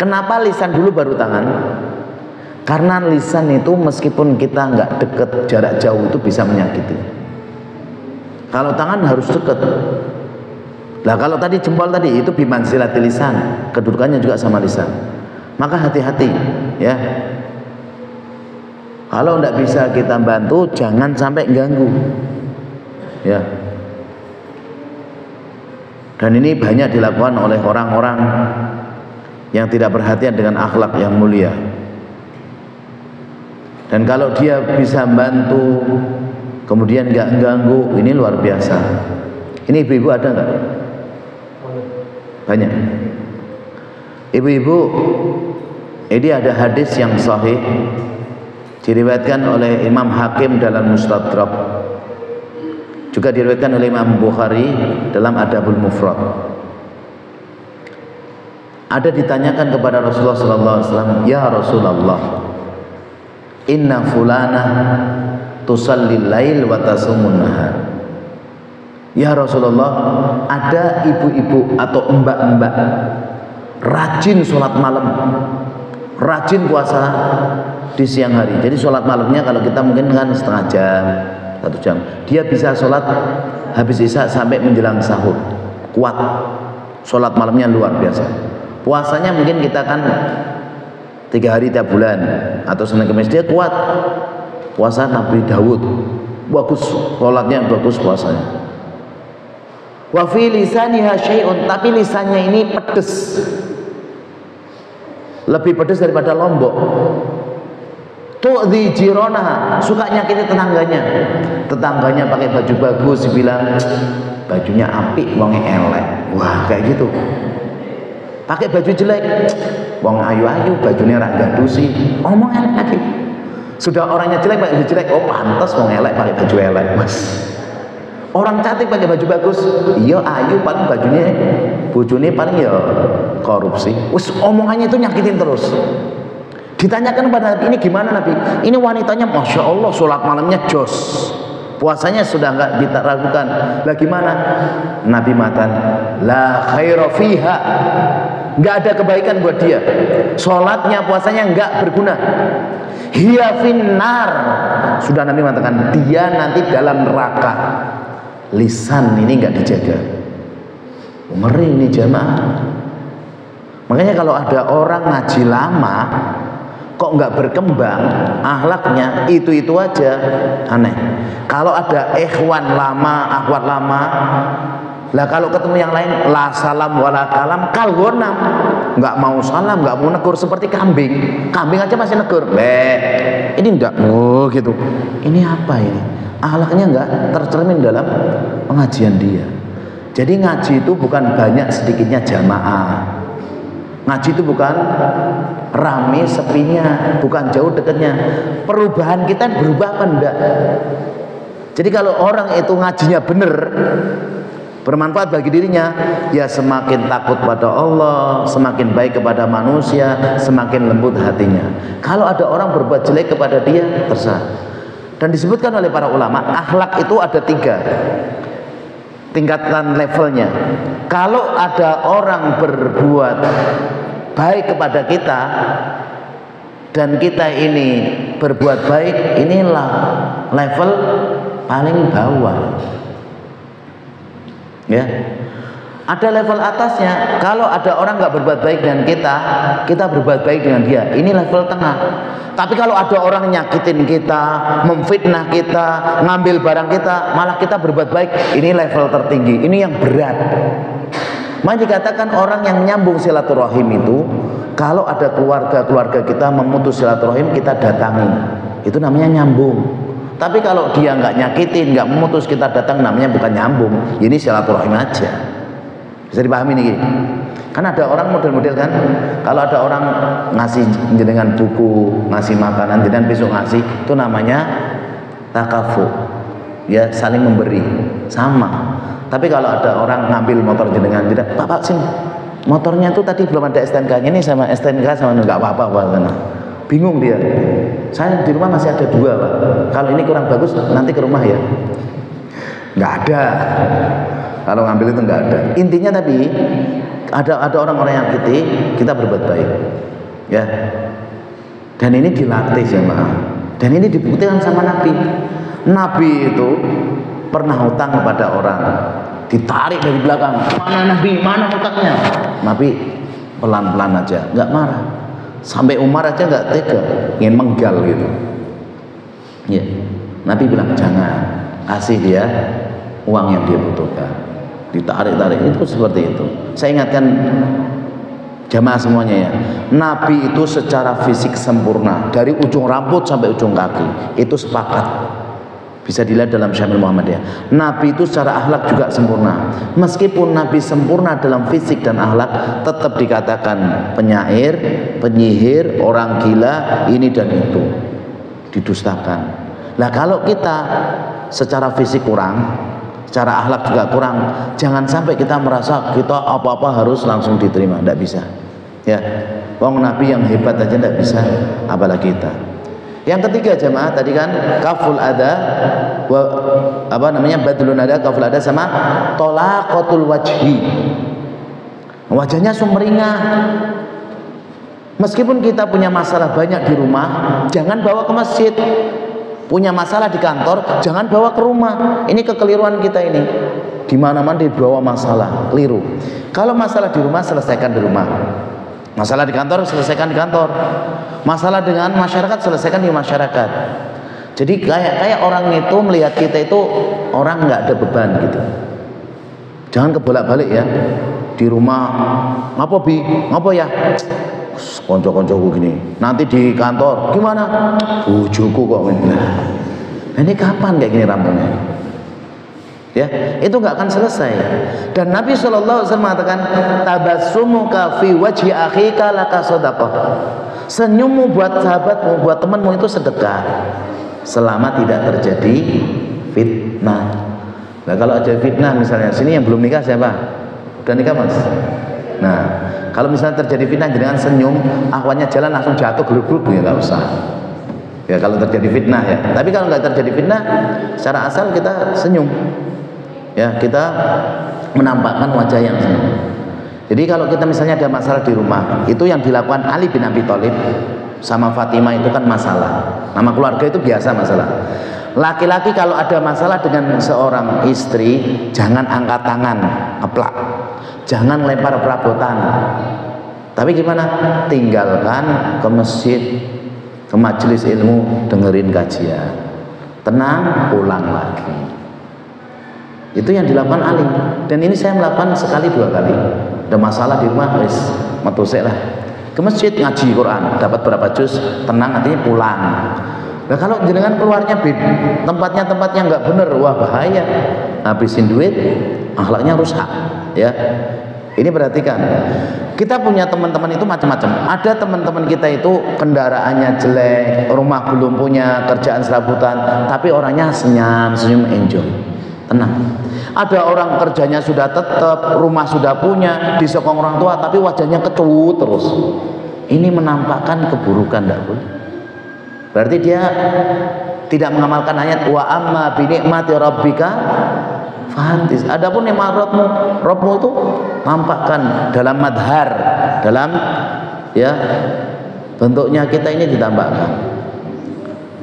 Kenapa lisan dulu baru tangan? Karena lisan itu meskipun kita nggak deket, jarak jauh itu bisa menyakiti. Kalau tangan harus deket. Nah kalau tadi jempol tadi itu bimanzilati lisan, kedudukannya juga sama lisan. Maka hati-hati, ya. Kalau nggak bisa kita bantu, jangan sampai ganggu, ya. Dan ini banyak dilakukan oleh orang-orang yang tidak perhatian dengan akhlak yang mulia. Dan kalau dia bisa bantu, kemudian nggak ganggu, ini luar biasa. Ini ibu-ibu ada nggak? Banyak. Ibu-ibu, ini ada hadis yang sahih, diriwayatkan oleh Imam Hakim dalam Mustadrak, juga diriwayatkan oleh Imam Bukhari dalam Adabul Mufrad. Ada ditanyakan kepada Rasulullah SAW, ya Rasulullah, inna fulana tusallil lail wa tasumun nahar. Ya Rasulullah, ada ibu-ibu atau mbak-mbak rajin sholat malam, rajin puasa di siang hari. Jadi sholat malamnya kalau kita mungkin kan setengah jam, 1 jam, dia bisa sholat habis isya sampai menjelang sahur. Kuat, sholat malamnya luar biasa. Puasanya mungkin kita kan 3 hari tiap bulan atau Senin Kamis, dia kuat. Puasa Nabi Daud bagus, sholatnya bagus, puasanya. Wa fi lisaniha syai'un, tapi lisannya ini pedes, lebih pedes daripada lombok. Tu'dhi jironaha, suka nyakiti tetangganya. Tetangganya pakai baju bagus, dibilang bajunya apik, wonge elek. Wah, kayak gitu. Pakai baju jelek, wong ayu-ayu, bajunya rak gadusi, omong elek lagi. Sudah orangnya jelek pakai baju jelek, oh pantas wong elek pakai baju elek, Mas. Orang cantik pakai baju bagus, iya ayu, paling bajunya bojone paling ya korupsi. Wes omongannya itu nyakitin terus. Ditanyakan pada Nabi, ini gimana Nabi? Ini wanitanya Masya Allah sholat malamnya jos, puasanya sudah nggak diragukan. Lah gimana? Nabi matan, la khaira fiha, nggak ada kebaikan buat dia. Sholatnya puasanya nggak berguna. Hiya finnar, sudah Nabi mengatakan dia nanti dalam neraka. Lisan ini nggak dijaga, ngeri ini jamaah. Makanya kalau ada orang ngaji lama kok nggak berkembang akhlaknya, itu aja aneh. Kalau ada ikhwan lama, akhwat lama, lah kalau ketemu yang lain la salam wala kalam kal ghanam, nggak mau salam, nggak mau negur, seperti kambing. Kambing aja masih negur, ini enggak, oh gitu. Ini apa ini? Akhlaknya nggak tercermin dalam pengajian dia. Jadi ngaji itu bukan banyak sedikitnya jamaah. Ngaji itu bukan rame sepinya, bukan jauh dekatnya. Perubahan kita berubah apa enggak? Jadi kalau orang itu ngajinya bener, bermanfaat bagi dirinya, ya semakin takut pada Allah, semakin baik kepada manusia, semakin lembut hatinya. Kalau ada orang berbuat jelek kepada dia, terserah. Dan disebutkan oleh para ulama, akhlak itu ada 3 tingkatan levelnya. Kalau ada orang berbuat baik kepada kita dan kita ini berbuat baik, inilah level paling bawah. Ya. Ada level atasnya, kalau ada orang nggak berbuat baik dengan kita berbuat baik dengan dia, ini level tengah. Tapi kalau ada orang nyakitin kita, memfitnah kita, ngambil barang kita, malah kita berbuat baik, ini level tertinggi, ini yang berat. Maka dikatakan orang yang menyambung silaturahim itu, kalau ada keluarga kita memutus silaturahim, kita datangi, itu namanya nyambung. Tapi kalau dia nggak nyakitin, nggak memutus, kita datang, namanya bukan nyambung, ini silaturahim aja. Bisa dipahami nih? Kan ada orang model-model kan, kalau ada orang ngasih jenengan buku, ngasih makanan, jenengan besok ngasih, itu namanya takafu, ya saling memberi, sama. Tapi kalau ada orang ngambil motor jenengan, Pak sini, motornya tuh tadi belum ada STNK-nya, ini sama STNK sama nggak apa-apa, bingung dia. Saya di rumah masih ada 2 Pak, kalau ini kurang bagus nanti ke rumah ya, nggak ada. Kalau ngambil itu nggak ada. Intinya tapi ada orang-orang yang kita berbuat baik, ya. Dan ini dilatih jemaah. Dan ini dibuktikan sama Nabi. Nabi itu pernah hutang kepada orang, ditarik dari belakang. Mana Nabi? Mana hutangnya? Nabi pelan-pelan aja, nggak marah. Sampai Umar aja nggak tega, ingin menggal gitu. Ya. Nabi bilang jangan, kasih dia uang yang dia butuhkan. Ditarik-tarik itu seperti itu. Saya ingatkan jamaah semuanya ya, Nabi itu secara fisik sempurna dari ujung rambut sampai ujung kaki, itu sepakat, bisa dilihat dalam Syamil Muhammadiyah. Nabi itu secara akhlak juga sempurna. Meskipun Nabi sempurna dalam fisik dan akhlak, tetap dikatakan penyair, penyihir, orang gila, ini dan itu, didustakan. Nah kalau kita secara fisik kurang, secara akhlak juga kurang, jangan sampai kita merasa kita apa-apa harus langsung diterima, tidak bisa. Ya, wong Nabi yang hebat aja tidak bisa, apalagi kita. Yang ketiga jemaah tadi kan kaful ada, badlun ada, kaful ada sama tolaqatul wajhi. wajahnya sumringah. Meskipun kita punya masalah banyak di rumah, jangan bawa ke masjid. Punya masalah di kantor, jangan bawa ke rumah. Ini kekeliruan kita ini. Di mana-mana dibawa masalah, keliru. Kalau masalah di rumah, selesaikan di rumah. Masalah di kantor, selesaikan di kantor. Masalah dengan masyarakat, selesaikan di masyarakat. Jadi kayak orang itu melihat kita itu orang nggak ada beban gitu. Jangan kebolak-balik ya. Di rumah, ngapa bi? Ngapa ya? Konco-koncoku gini. Nanti di kantor gimana? Bojoku kok ini. Nah, ini kapan kayak gini rampungnya? Ya, itu nggak akan selesai. Dan Nabi SAW mengatakan, tabassumuka fi wajhi akhika laka shadaqah. Senyummu buat sahabatmu, buat temanmu itu sedekah, selama tidak terjadi fitnah. Nah, kalau ada fitnah misalnya, sini yang belum nikah siapa? Udah nikah mas? Nah, kalau misalnya terjadi fitnah dengan senyum, akhwatnya jalan langsung jatuh geluk-geluk ya nggak usah. Ya kalau terjadi fitnah ya. Tapi kalau nggak terjadi fitnah, secara asal kita senyum. Ya kita menampakkan wajah yang senyum. Jadi kalau kita misalnya ada masalah di rumah, itu yang dilakukan Ali bin Abi Thalib sama Fatimah itu kan masalah. Nama keluarga itu biasa masalah. Laki-laki kalau ada masalah dengan seorang istri, jangan angkat tangan, ngeplak. Jangan lempar perabotan. Tapi gimana? Tinggalkan ke masjid, ke majelis ilmu, dengerin kajian. Tenang, pulang lagi. Itu yang dilakukan Ali. Dan ini saya melakukan sekali dua kali. Ada masalah di rumah, wis metosek lah. Ke masjid ngaji Quran, dapat berapa juz, tenang artinya pulang. Nah kalau jenengan keluarnya tempatnya nggak bener, wah bahaya. Habisin duit, akhlaknya rusak. Ya, ini perhatikan. Kita punya teman-teman itu macam-macam. Ada teman-teman kita itu kendaraannya jelek, rumah belum punya, kerjaan serabutan, tapi orangnya senyum, enjoy, tenang. Ada orang kerjanya sudah tetap, rumah sudah punya, disokong orang tua, tapi wajahnya kecut terus. Ini menampakkan keburukan, tidak boleh. Berarti dia tidak mengamalkan ayat wa amma bi ni'mati rabbika fahaddits. Adapun nikmat Rabbmu itu tampakkan dalam madhar, dalam ya bentuknya kita ini ditampakkan.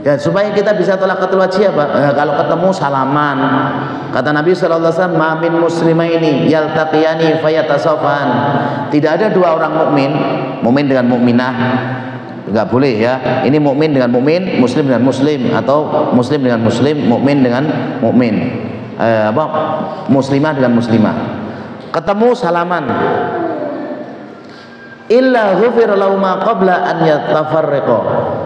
Ya supaya kita bisa talaqatul wajhi apa? Kalau ketemu salaman. Kata Nabi sallallahu alaihi wasallam, "Ma min muslimaini yaltaqiyani fayatasafan." Tidak ada dua orang mukmin dengan mukminah. Enggak boleh ya. Ini mukmin dengan mukmin, muslim dengan muslim, atau muslim dengan muslim, mukmin dengan mukmin. Muslimah dengan muslimah. Ketemu salaman. Illa ghufira lahu ma qabla an yatafarraqa.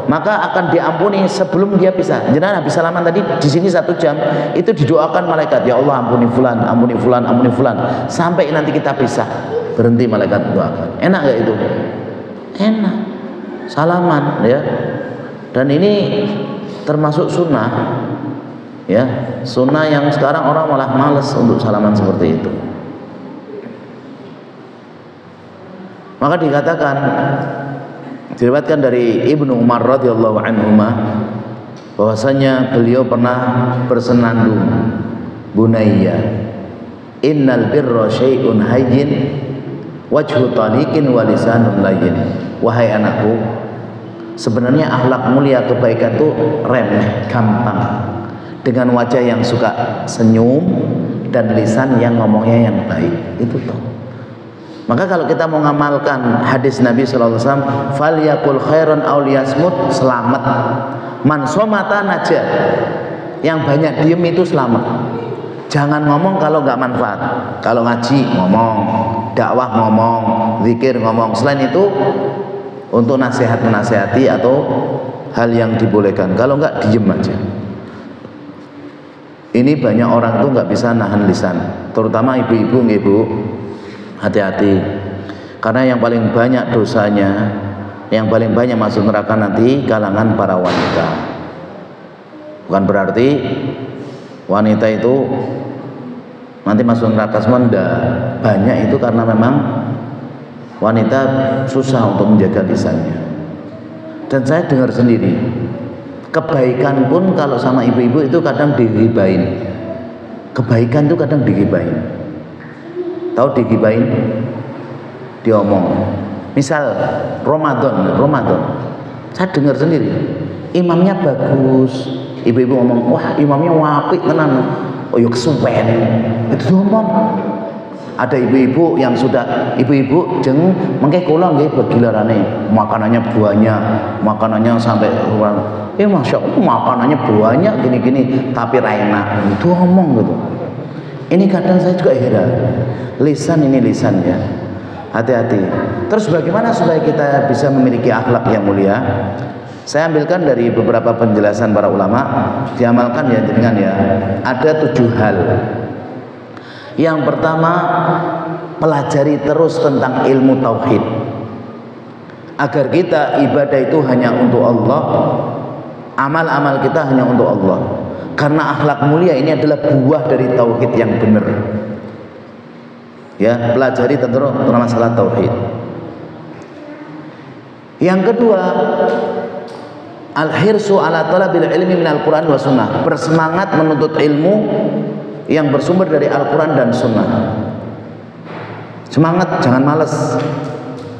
Maka akan diampuni sebelum dia pisah. Jangan habis salaman tadi di sini 1 jam itu didoakan malaikat, ya Allah ampuni fulan, ampuni fulan, ampuni fulan, sampai nanti kita pisah. Berhenti malaikat doakan. Enak enggak itu? Enak. Salaman ya. Dan ini termasuk sunnah. Ya, sunnah yang sekarang orang malah males untuk salaman seperti itu. Maka dikatakan, diriwayatkan dari Ibnu Umar radhiyallahu anhuma bahwasanya beliau pernah bersenandung, bunayya innal birra syai'un hayyin wajhu taliqin wa lisanun layyin. Wahai anakku, sebenarnya akhlak mulia, kebaikan itu remeh, gampang, dengan wajah yang suka senyum dan lisan yang ngomongnya yang baik. Itu toh. Maka kalau kita mau ngamalkan hadis Nabi sallallahu alaihi wasallam, falyakul khairan aw liyasmut, selamat. Man somata najah. Yang banyak diem itu selamat. Jangan ngomong kalau nggak manfaat. Kalau ngaji ngomong, dakwah ngomong, zikir ngomong. Selain itu untuk nasihat menasihati atau hal yang dibolehkan. Kalau nggak diem aja. Ini banyak orang tuh nggak bisa nahan lisan, terutama ibu-ibu, ibu. Hati-hati, karena yang paling banyak dosanya, yang paling banyak masuk neraka nanti kalangan para wanita. Bukan berarti wanita itu nanti masuk neraka semua, enggak. Banyak itu karena memang wanita susah untuk menjaga lisannya. Dan saya dengar sendiri, kebaikan pun kalau sama ibu-ibu itu kadang digibain. Kebaikan itu kadang digibain. Tahu digibain? diomong. Misal Ramadan, saya dengar sendiri, imamnya bagus, ibu-ibu ngomong, wah imamnya apik tenan, oh yuk kesuwen, itu diomong. Ada ibu-ibu yang sudah, ibu-ibu jeng mengke kula nggih begilarane, makanannya banyak, makanannya sampai masya Allah makanannya banyak gini-gini, tapi ra enak, itu ngomong gitu. Ini kadang saya juga heran, lisan ini lisan ya. Hati-hati. Terus bagaimana supaya kita bisa memiliki akhlak yang mulia? Saya ambilkan dari beberapa penjelasan para ulama, diamalkan ya dengan ya. Ada 7 hal. Yang pertama, pelajari terus tentang ilmu tauhid. Agar kita ibadah itu hanya untuk Allah, amal-amal kita hanya untuk Allah. Karena akhlak mulia ini adalah buah dari tauhid yang benar. Ya, pelajari tentang masalah tauhid. Yang kedua, al-hirsu ala talabil ilmi minal Quran wa sunnah, bersemangat menuntut ilmu yang bersumber dari Al-Quran dan Sunnah. Semangat, jangan malas,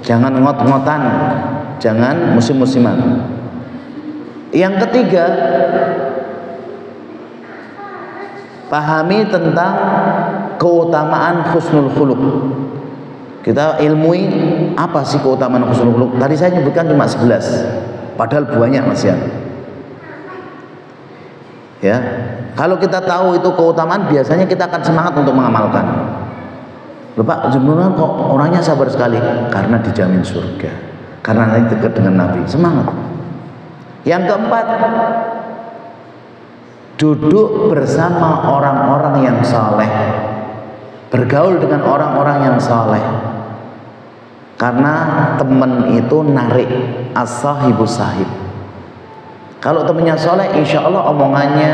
jangan ngot-ngotan, jangan musim-musiman. Yang ketiga, pahami tentang keutamaan husnul khuluq. Kita ilmui apa sih keutamaan husnul khuluq. Tadi saya nyebutkan cuma 11, padahal banyak Mas ya. Kalau kita tahu itu keutamaan, biasanya kita akan semangat untuk mengamalkan. Bapak jenengan kok orangnya sabar sekali? Karena dijamin surga, karena nanti dekat dengan Nabi. Semangat. Yang keempat, duduk bersama orang-orang yang saleh, bergaul dengan orang-orang yang saleh. Karena teman itu narik, as-sahibus sahib. Kalau temannya soleh, insya Allah omongannya,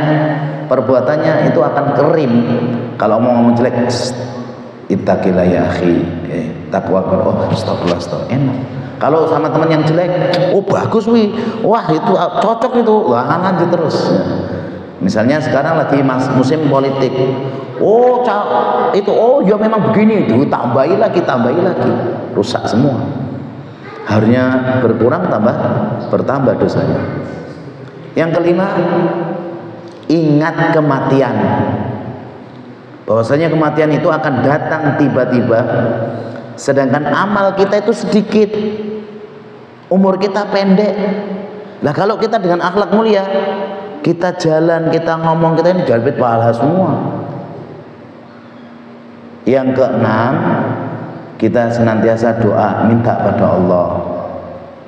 perbuatannya itu akan kerim. Kalau ngomong jelek, ittaqillah ya akhi, takwa, oh astagfirullah, enak. Kalau sama teman yang jelek, oh bagus wih, wah itu cocok itu, wah lanjut terus. Misalnya sekarang lagi musim politik, oh itu, oh ya memang begini, tambahi lagi, rusak semua. Harusnya berkurang bertambah dosanya. Yang kelima, ingat kematian. Bahwasanya kematian itu akan datang tiba-tiba, sedangkan amal kita itu sedikit, umur kita pendek. Nah kalau kita dengan akhlak mulia, kita jalan, kita ngomong, kita ini jalbit pahala semua. Yang keenam, kita senantiasa doa, minta pada Allah.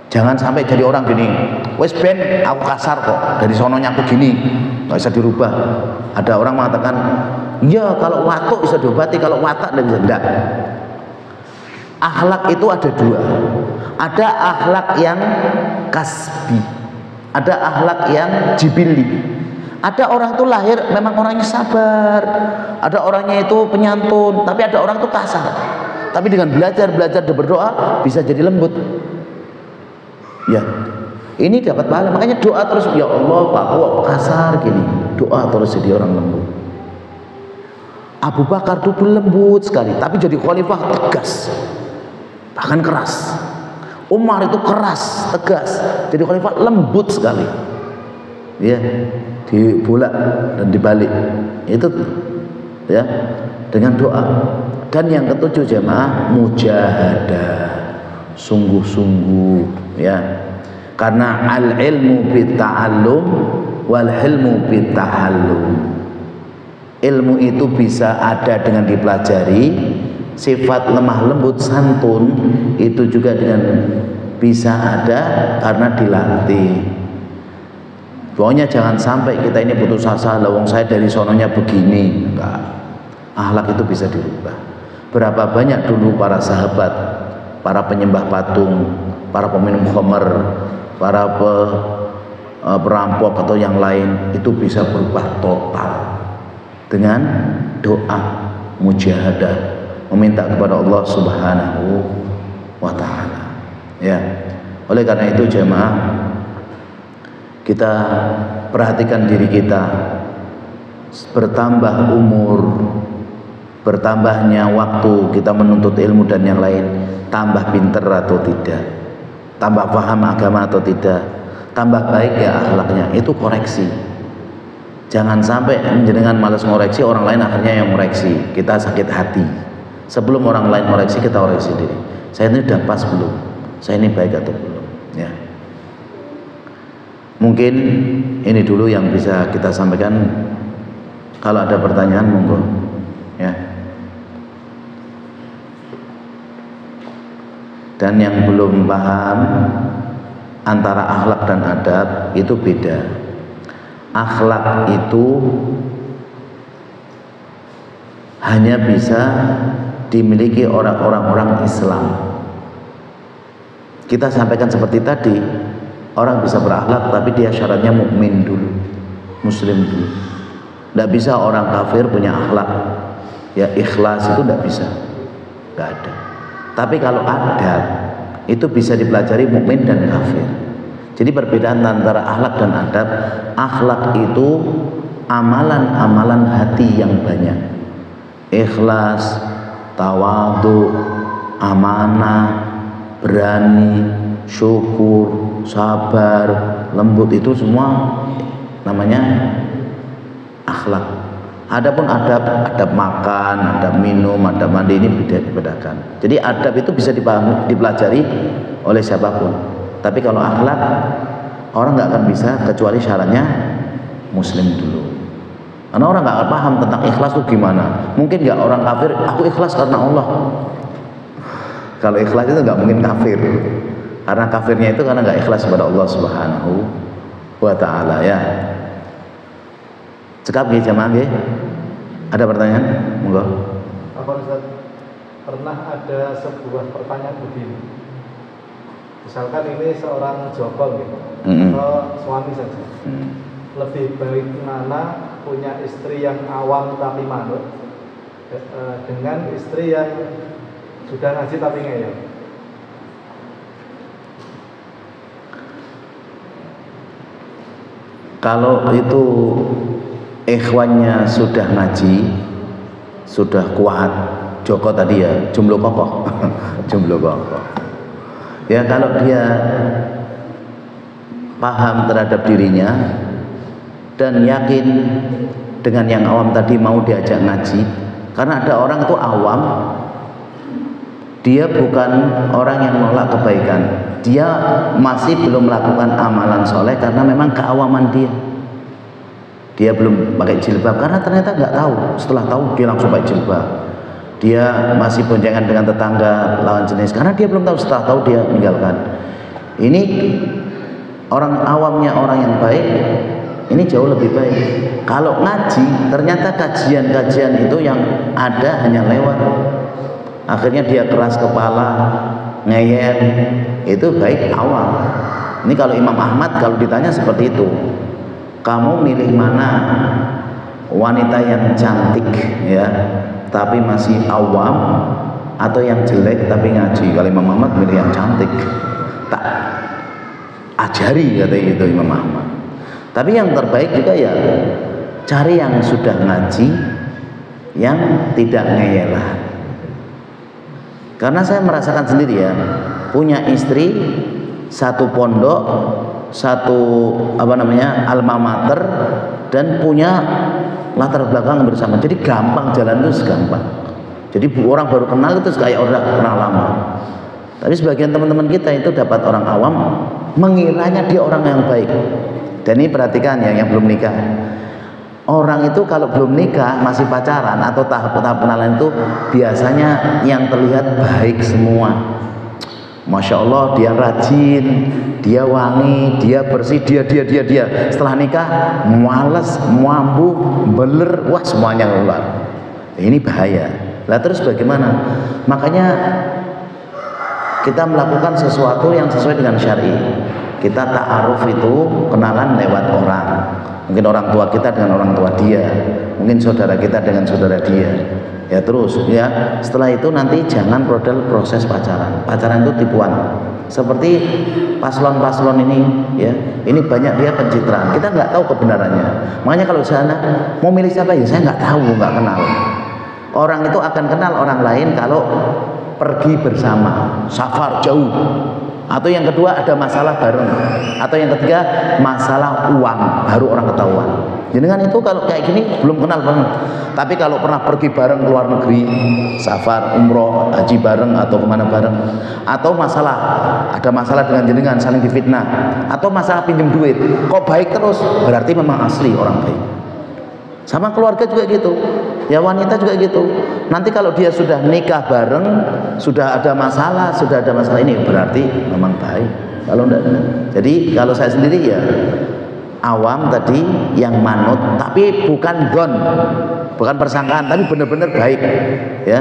Jangan sampai jadi orang gini, wes ben aku kasar kok, dari sononya aku gini, nggak bisa dirubah. Ada orang mengatakan, ya kalau watuk bisa diobati, kalau watak tidak bisa. Enggak. Akhlak itu ada 2. Ada akhlak yang kasbi, ada akhlak yang jibili. Ada orang itu lahir memang orangnya sabar, ada orangnya itu penyantun, tapi ada orang itu kasar. Tapi dengan belajar dan berdoa bisa jadi lembut. Ya, ini dapat pahala. Makanya doa terus, ya Allah Pak, kok kasar gini, doa terus jadi orang lembut. Abu Bakar dulu lembut sekali, tapi jadi khalifah tegas, bahkan keras. Umar itu keras, tegas, jadi khalifah lembut sekali. Ya, dibolak dan dibalik. Itu ya, dengan doa. Dan yang ketujuh jemaah, mujahadah, sungguh-sungguh ya. Karena al-ilmu bitta'allum wal ilmu bitta'allum. Ilmu itu bisa ada dengan dipelajari, sifat lemah lembut santun itu juga dengan bisa ada karena dilatih. Pokoknya jangan sampai kita ini putus asa, lawang saya dari sononya begini. Enggak. Akhlak itu bisa dirubah. Berapa banyak dulu para sahabat, para penyembah patung, para peminum khamr, para perampok atau yang lain, itu bisa berubah total dengan doa mujahadah, meminta kepada Allah Subhanahu wa ta'ala ya. Oleh karena itu jemaah, kita perhatikan diri kita, bertambah umur, bertambahnya waktu kita menuntut ilmu dan yang lain, tambah pinter atau tidak, tambah paham agama atau tidak, tambah baik ya akhlaknya, itu koreksi. Jangan sampai jenengan malas ngoreksi, orang lain akhirnya yang ngoreksi, kita sakit hati. Sebelum orang lain ngoreksi, kita koreksi diri. Saya ini udah pas belum? Saya ini baik atau belum? Ya. Mungkin ini dulu yang bisa kita sampaikan. Kalau ada pertanyaan monggo. Ya. Dan yang belum paham antara akhlak dan adab itu beda. Akhlak itu hanya bisa dimiliki orang-orang Islam. Kita sampaikan seperti tadi, orang bisa berakhlak tapi dia syaratnya mukmin dulu, muslim dulu. Tidak bisa orang kafir punya akhlak, ya ikhlas itu tidak bisa, nggak ada. Tapi kalau adab itu bisa dipelajari mukmin dan kafir. Jadi perbedaan antara akhlak dan adab, akhlak itu amalan-amalan hati yang banyak, ikhlas, tawadhu, amanah, berani, syukur, sabar, lembut, itu semua namanya akhlak. Adapun adab, adab makan, adab minum, adab mandi, ini dibedakan. Jadi adab itu bisa dipahami, dipelajari oleh siapapun. Tapi kalau akhlak, orang nggak akan bisa kecuali syaratnya muslim dulu. Karena orang nggak akan paham tentang ikhlas itu gimana. Mungkin nggak orang kafir, aku ikhlas karena Allah. Kalau ikhlas itu nggak mungkin kafir, karena kafirnya itu karena nggak ikhlas kepada Allah Subhanahu wa Ta'ala. Ya, cekap ya jamaah ya. Ada pertanyaan? Monggo. Apa Ustaz, pernah ada sebuah pertanyaan begini, misalkan ini seorang jokol gitu, atau suami saja, lebih baik mana punya istri yang awam tapi manut dengan istri yang sudah ngaji tapi ngeyel? Kalau itu ikhwannya sudah ngaji, sudah kuat, Joko tadi ya, jumlah kokoh, jumlah kokoh. Ya kalau dia paham terhadap dirinya dan yakin dengan yang awam tadi mau diajak ngaji, karena ada orang itu awam, dia bukan orang yang menolak kebaikan, dia masih belum melakukan amalan soleh karena memang keawaman dia. Dia belum pakai jilbab karena ternyata nggak tahu, setelah tahu dia langsung pakai jilbab. Dia masih boncengan dengan tetangga lawan jenis karena dia belum tahu, setelah tahu dia meninggalkan. Ini orang awamnya orang yang baik, ini jauh lebih baik. Kalau ngaji, ternyata kajian-kajian itu yang ada hanya lewat, akhirnya dia keras kepala, ngeyel, itu baik awam. Ini kalau Imam Ahmad kalau ditanya seperti itu, kamu milih mana, wanita yang cantik ya tapi masih awam, atau yang jelek tapi ngaji? Kalau Imam Ahmad milih yang cantik, tak ajari kata itu Imam Ahmad. Tapi yang terbaik juga ya cari yang sudah ngaji, yang tidak ngeyelah. Karena saya merasakan sendiri ya, punya istri satu pondok, satu alma mater, dan punya latar belakang bersama. Jadi gampang jalan itu segampang. Jadi orang baru kenal itu kayak orang kenal lama. Tapi sebagian teman-teman kita itu dapat orang awam mengiranya dia orang yang baik. Dan ini perhatikan yang belum nikah. Orang itu kalau belum nikah masih pacaran atau tahap-tahap kenalan itu biasanya yang terlihat baik semua. Masya Allah, dia rajin, dia wangi, dia bersih, dia. Setelah nikah, males, mampu, beler, wah semuanya keluar. Ini bahaya. Lah terus bagaimana? Makanya kita melakukan sesuatu yang sesuai dengan syar'i. Kita ta'aruf itu kenalan lewat orang. Mungkin orang tua kita dengan orang tua dia, mungkin saudara kita dengan saudara dia. Ya terus ya, setelah itu nanti jangan proses pacaran. Pacaran itu tipuan. Seperti paslon-paslon ini ya, ini banyak dia pencitraan, kita nggak tahu kebenarannya. Makanya kalau sana mau milih siapa ya saya nggak tahu, nggak kenal. Orang itu akan kenal orang lain kalau pergi bersama, safar jauh. Atau yang kedua ada masalah bareng. Atau yang ketiga masalah uang, baru orang ketahuan. Jadi kan itu kalau kayak gini belum kenal banget. Tapi kalau pernah pergi bareng ke luar negeri, safar, umroh, haji bareng atau kemana bareng, atau ada masalah dengan jenengan saling difitnah, atau masalah pinjam duit, kok baik terus, berarti memang asli orang baik. Sama keluarga juga gitu, ya wanita juga gitu. Nanti kalau dia sudah nikah bareng, sudah ada masalah ini, berarti memang baik. Kalau enggak, jadi kalau saya sendiri ya awam tadi yang manut, tapi bukan gon, bukan persangkaan, tapi benar-benar baik ya,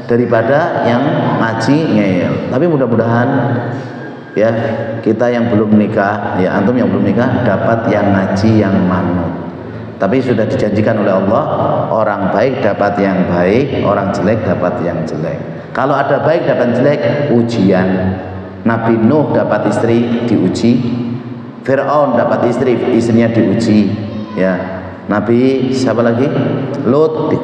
daripada yang ngaji ngeyel. Tapi mudah-mudahan ya kita yang belum nikah, ya antum yang belum nikah dapat yang ngaji yang manut. Tapi sudah dijanjikan oleh Allah, orang baik dapat yang baik, orang jelek dapat yang jelek. Kalau ada baik dapat jelek, ujian. Nabi Nuh dapat istri, diuji. Fir'aun dapat istri, istrinya diuji. Ya, Nabi siapa lagi? Lut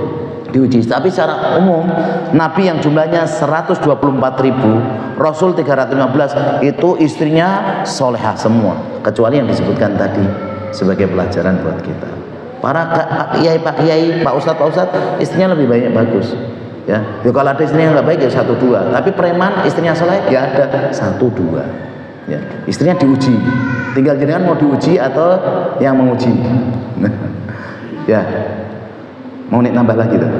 diuji. Tapi secara umum Nabi yang jumlahnya 124.000, Rasul 315 itu istrinya solehah semua, kecuali yang disebutkan tadi sebagai pelajaran buat kita. Para pak kiai, pak ustadz istrinya lebih banyak bagus. Ya, kalau ada istrinya nggak baik ya 1-2. Tapi preman istrinya soleh ya ada 1-2. Ya, istrinya diuji. Tinggal jenengan mau diuji atau yang menguji. Ya, mau nambah lagi tuh.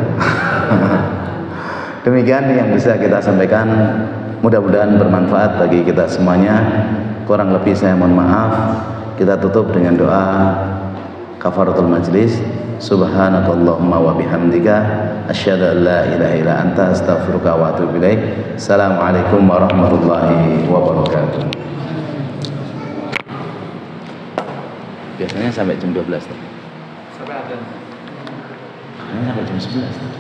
Demikian yang bisa kita sampaikan. Mudah-mudahan bermanfaat bagi kita semuanya. Kurang lebih saya mohon maaf. Kita tutup dengan doa kafaratul majlis. Subhanakallahumma wa bihamdika asyhadu an la ilaha illa anta astaghfiruka wa atubu ilaik. Assalamualaikum warahmatullahi wabarakatuh. Biasanya sampai jam 12 tuh. Sampai ada. Sampai jam 11.